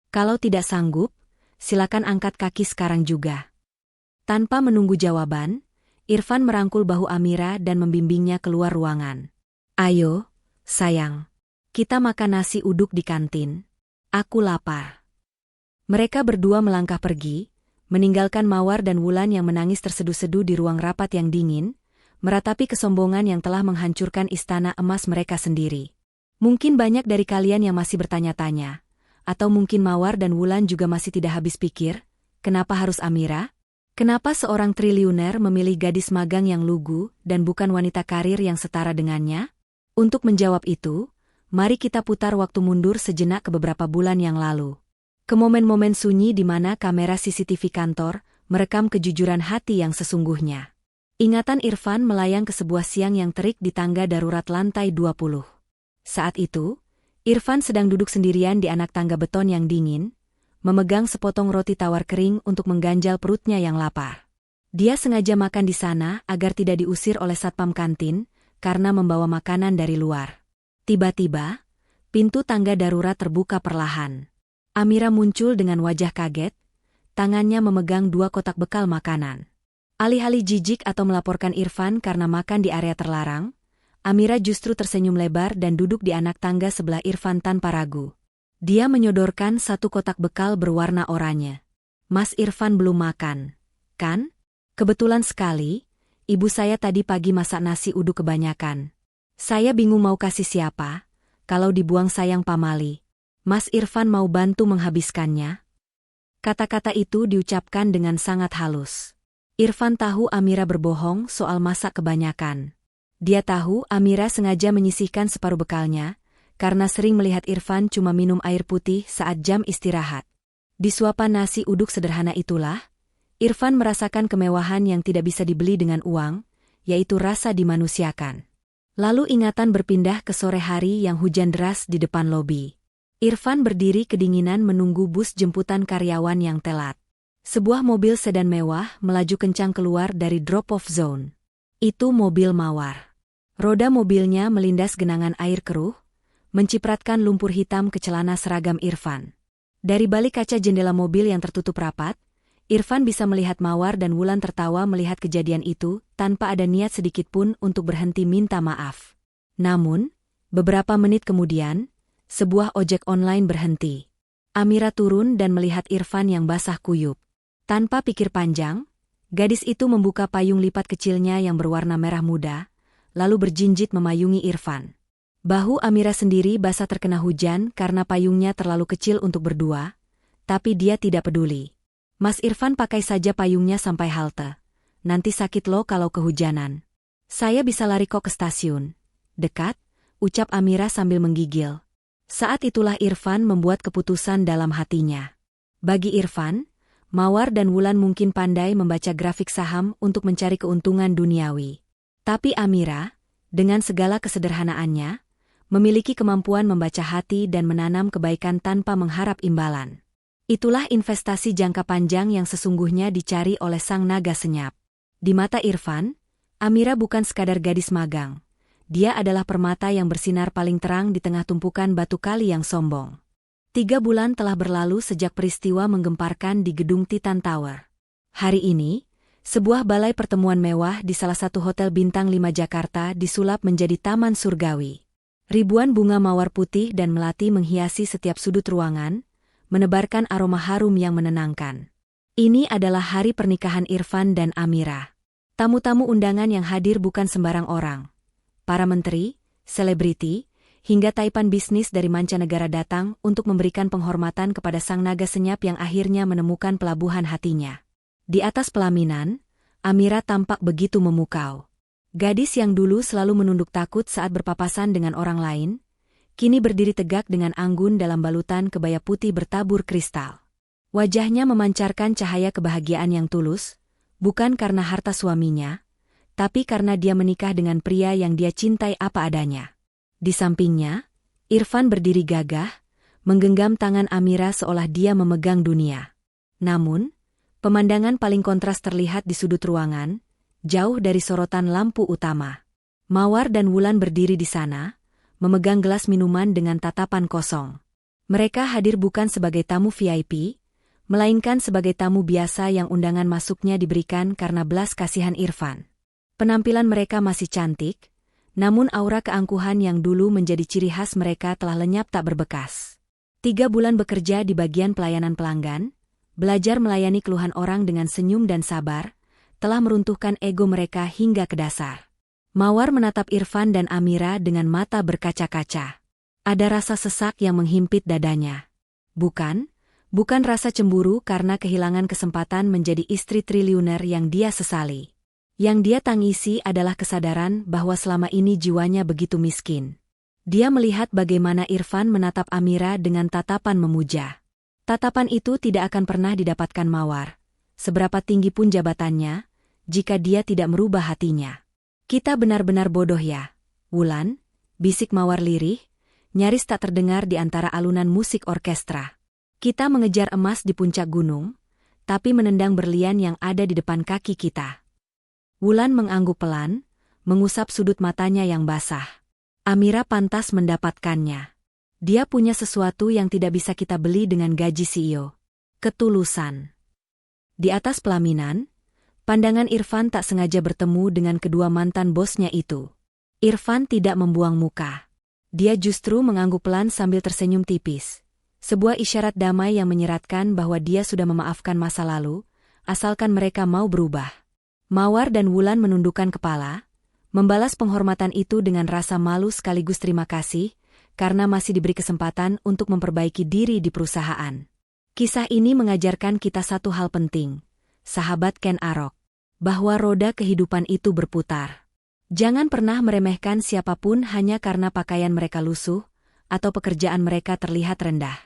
Kalau tidak sanggup, silakan angkat kaki sekarang juga. Tanpa menunggu jawaban, Irfan merangkul bahu Amira dan membimbingnya keluar ruangan. Ayo, sayang. Kita makan nasi uduk di kantin. Aku lapar. Mereka berdua melangkah pergi, meninggalkan Mawar dan Wulan yang menangis terseduh-seduh di ruang rapat yang dingin, meratapi kesombongan yang telah menghancurkan istana emas mereka sendiri. Mungkin banyak dari kalian yang masih bertanya-tanya, atau mungkin Mawar dan Wulan juga masih tidak habis pikir, kenapa harus Amira? Kenapa seorang triliuner memilih gadis magang yang lugu dan bukan wanita karir yang setara dengannya? Untuk menjawab itu, mari kita putar waktu mundur sejenak ke beberapa bulan yang lalu. Ke momen-momen sunyi di mana kamera CCTV kantor merekam kejujuran hati yang sesungguhnya. Ingatan Irfan melayang ke sebuah siang yang terik di tangga darurat lantai 20. Saat itu, Irfan sedang duduk sendirian di anak tangga beton yang dingin, memegang sepotong roti tawar kering untuk mengganjal perutnya yang lapar. Dia sengaja makan di sana agar tidak diusir oleh satpam kantin, karena membawa makanan dari luar. Tiba-tiba, pintu tangga darurat terbuka perlahan. Amira muncul dengan wajah kaget, tangannya memegang 2 kotak bekal makanan. Alih-alih jijik atau melaporkan Irfan karena makan di area terlarang, Amira justru tersenyum lebar dan duduk di anak tangga sebelah Irfan tanpa ragu. Dia menyodorkan 1 kotak bekal berwarna oranye. Mas Irfan belum makan, kan? Kebetulan sekali, ibu saya tadi pagi masak nasi uduk kebanyakan. Saya bingung mau kasih siapa, kalau dibuang sayang pamali. Mas Irfan mau bantu menghabiskannya? Kata-kata itu diucapkan dengan sangat halus. Irfan tahu Amira berbohong soal masak kebanyakan. Dia tahu Amira sengaja menyisihkan separuh bekalnya, karena sering melihat Irfan cuma minum air putih saat jam istirahat. Di suapan nasi uduk sederhana itulah, Irfan merasakan kemewahan yang tidak bisa dibeli dengan uang, yaitu rasa dimanusiakan. Lalu ingatan berpindah ke sore hari yang hujan deras di depan lobi. Irfan berdiri kedinginan menunggu bus jemputan karyawan yang telat. Sebuah mobil sedan mewah melaju kencang keluar dari drop-off zone. Itu mobil Mawar. Roda mobilnya melindas genangan air keruh, mencipratkan lumpur hitam ke celana seragam Irfan. Dari balik kaca jendela mobil yang tertutup rapat, Irfan bisa melihat Mawar dan Wulan tertawa melihat kejadian itu tanpa ada niat sedikitpun untuk berhenti minta maaf. Namun, beberapa menit kemudian, sebuah ojek online berhenti. Amira turun dan melihat Irfan yang basah kuyup. Tanpa pikir panjang, gadis itu membuka payung lipat kecilnya yang berwarna merah muda, lalu berjinjit memayungi Irfan. Bahu Amira sendiri basah terkena hujan karena payungnya terlalu kecil untuk berdua, tapi dia tidak peduli. Mas Irfan pakai saja payungnya sampai halte. Nanti sakit lo kalau kehujanan. Saya bisa lari kok ke stasiun. Dekat, ucap Amira sambil menggigil. Saat itulah Irfan membuat keputusan dalam hatinya. Bagi Irfan, Mawar dan Wulan mungkin pandai membaca grafik saham untuk mencari keuntungan duniawi. Tapi Amira, dengan segala kesederhanaannya, memiliki kemampuan membaca hati dan menanam kebaikan tanpa mengharap imbalan. Itulah investasi jangka panjang yang sesungguhnya dicari oleh sang naga senyap. Di mata Irfan, Amira bukan sekadar gadis magang. Dia adalah permata yang bersinar paling terang di tengah tumpukan batu kali yang sombong. 3 bulan telah berlalu sejak peristiwa menggemparkan di gedung Titan Tower. Hari ini, sebuah balai pertemuan mewah di salah satu hotel bintang 5 Jakarta disulap menjadi taman surgawi. Ribuan bunga mawar putih dan melati menghiasi setiap sudut ruangan, menebarkan aroma harum yang menenangkan. Ini adalah hari pernikahan Irfan dan Amira. Tamu-tamu undangan yang hadir bukan sembarang orang. Para menteri, selebriti, hingga taipan bisnis dari mancanegara datang untuk memberikan penghormatan kepada sang naga senyap yang akhirnya menemukan pelabuhan hatinya. Di atas pelaminan, Amira tampak begitu memukau. Gadis yang dulu selalu menunduk takut saat berpapasan dengan orang lain, kini berdiri tegak dengan anggun dalam balutan kebaya putih bertabur kristal. Wajahnya memancarkan cahaya kebahagiaan yang tulus, bukan karena harta suaminya, tapi karena dia menikah dengan pria yang dia cintai apa adanya. Di sampingnya, Irfan berdiri gagah, menggenggam tangan Amira seolah dia memegang dunia. Namun, pemandangan paling kontras terlihat di sudut ruangan, jauh dari sorotan lampu utama. Mawar dan Wulan berdiri di sana, memegang gelas minuman dengan tatapan kosong. Mereka hadir bukan sebagai tamu VIP, melainkan sebagai tamu biasa yang undangan masuknya diberikan karena belas kasihan Irfan. Penampilan mereka masih cantik, namun aura keangkuhan yang dulu menjadi ciri khas mereka telah lenyap tak berbekas. 3 bulan bekerja di bagian pelayanan pelanggan, belajar melayani keluhan orang dengan senyum dan sabar, telah meruntuhkan ego mereka hingga ke dasar. Mawar menatap Irfan dan Amira dengan mata berkaca-kaca. Ada rasa sesak yang menghimpit dadanya. Bukan rasa cemburu karena kehilangan kesempatan menjadi istri triliuner yang dia sesali. Yang dia tangisi adalah kesadaran bahwa selama ini jiwanya begitu miskin. Dia melihat bagaimana Irfan menatap Amira dengan tatapan memuja. Tatapan itu tidak akan pernah didapatkan Mawar, seberapa tinggi pun jabatannya, jika dia tidak merubah hatinya. Kita benar-benar bodoh ya, Wulan, bisik Mawar lirih, nyaris tak terdengar di antara alunan musik orkestra. Kita mengejar emas di puncak gunung, tapi menendang berlian yang ada di depan kaki kita. Wulan mengangguk pelan, mengusap sudut matanya yang basah. Amira pantas mendapatkannya. Dia punya sesuatu yang tidak bisa kita beli dengan gaji CEO. Ketulusan. Di atas pelaminan, pandangan Irfan tak sengaja bertemu dengan kedua mantan bosnya itu. Irfan tidak membuang muka. Dia justru mengangguk pelan sambil tersenyum tipis. Sebuah isyarat damai yang menyeratkan bahwa dia sudah memaafkan masa lalu, asalkan mereka mau berubah. Mawar dan Wulan menundukkan kepala, membalas penghormatan itu dengan rasa malu sekaligus terima kasih, karena masih diberi kesempatan untuk memperbaiki diri di perusahaan. Kisah ini mengajarkan kita satu hal penting, sahabat Ken Arok, bahwa roda kehidupan itu berputar. Jangan pernah meremehkan siapapun hanya karena pakaian mereka lusuh, atau pekerjaan mereka terlihat rendah.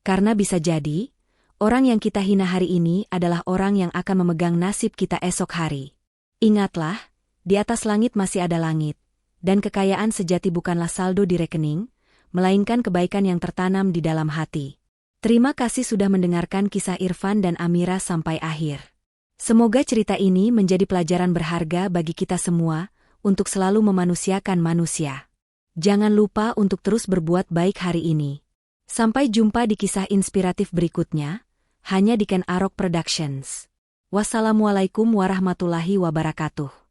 Karena bisa jadi, orang yang kita hina hari ini adalah orang yang akan memegang nasib kita esok hari. Ingatlah, di atas langit masih ada langit, dan kekayaan sejati bukanlah saldo di rekening, melainkan kebaikan yang tertanam di dalam hati. Terima kasih sudah mendengarkan kisah Irfan dan Amira sampai akhir. Semoga cerita ini menjadi pelajaran berharga bagi kita semua, untuk selalu memanusiakan manusia. Jangan lupa untuk terus berbuat baik hari ini. Sampai jumpa di kisah inspiratif berikutnya, hanya di Ken Arok Productions. Wassalamualaikum warahmatullahi wabarakatuh.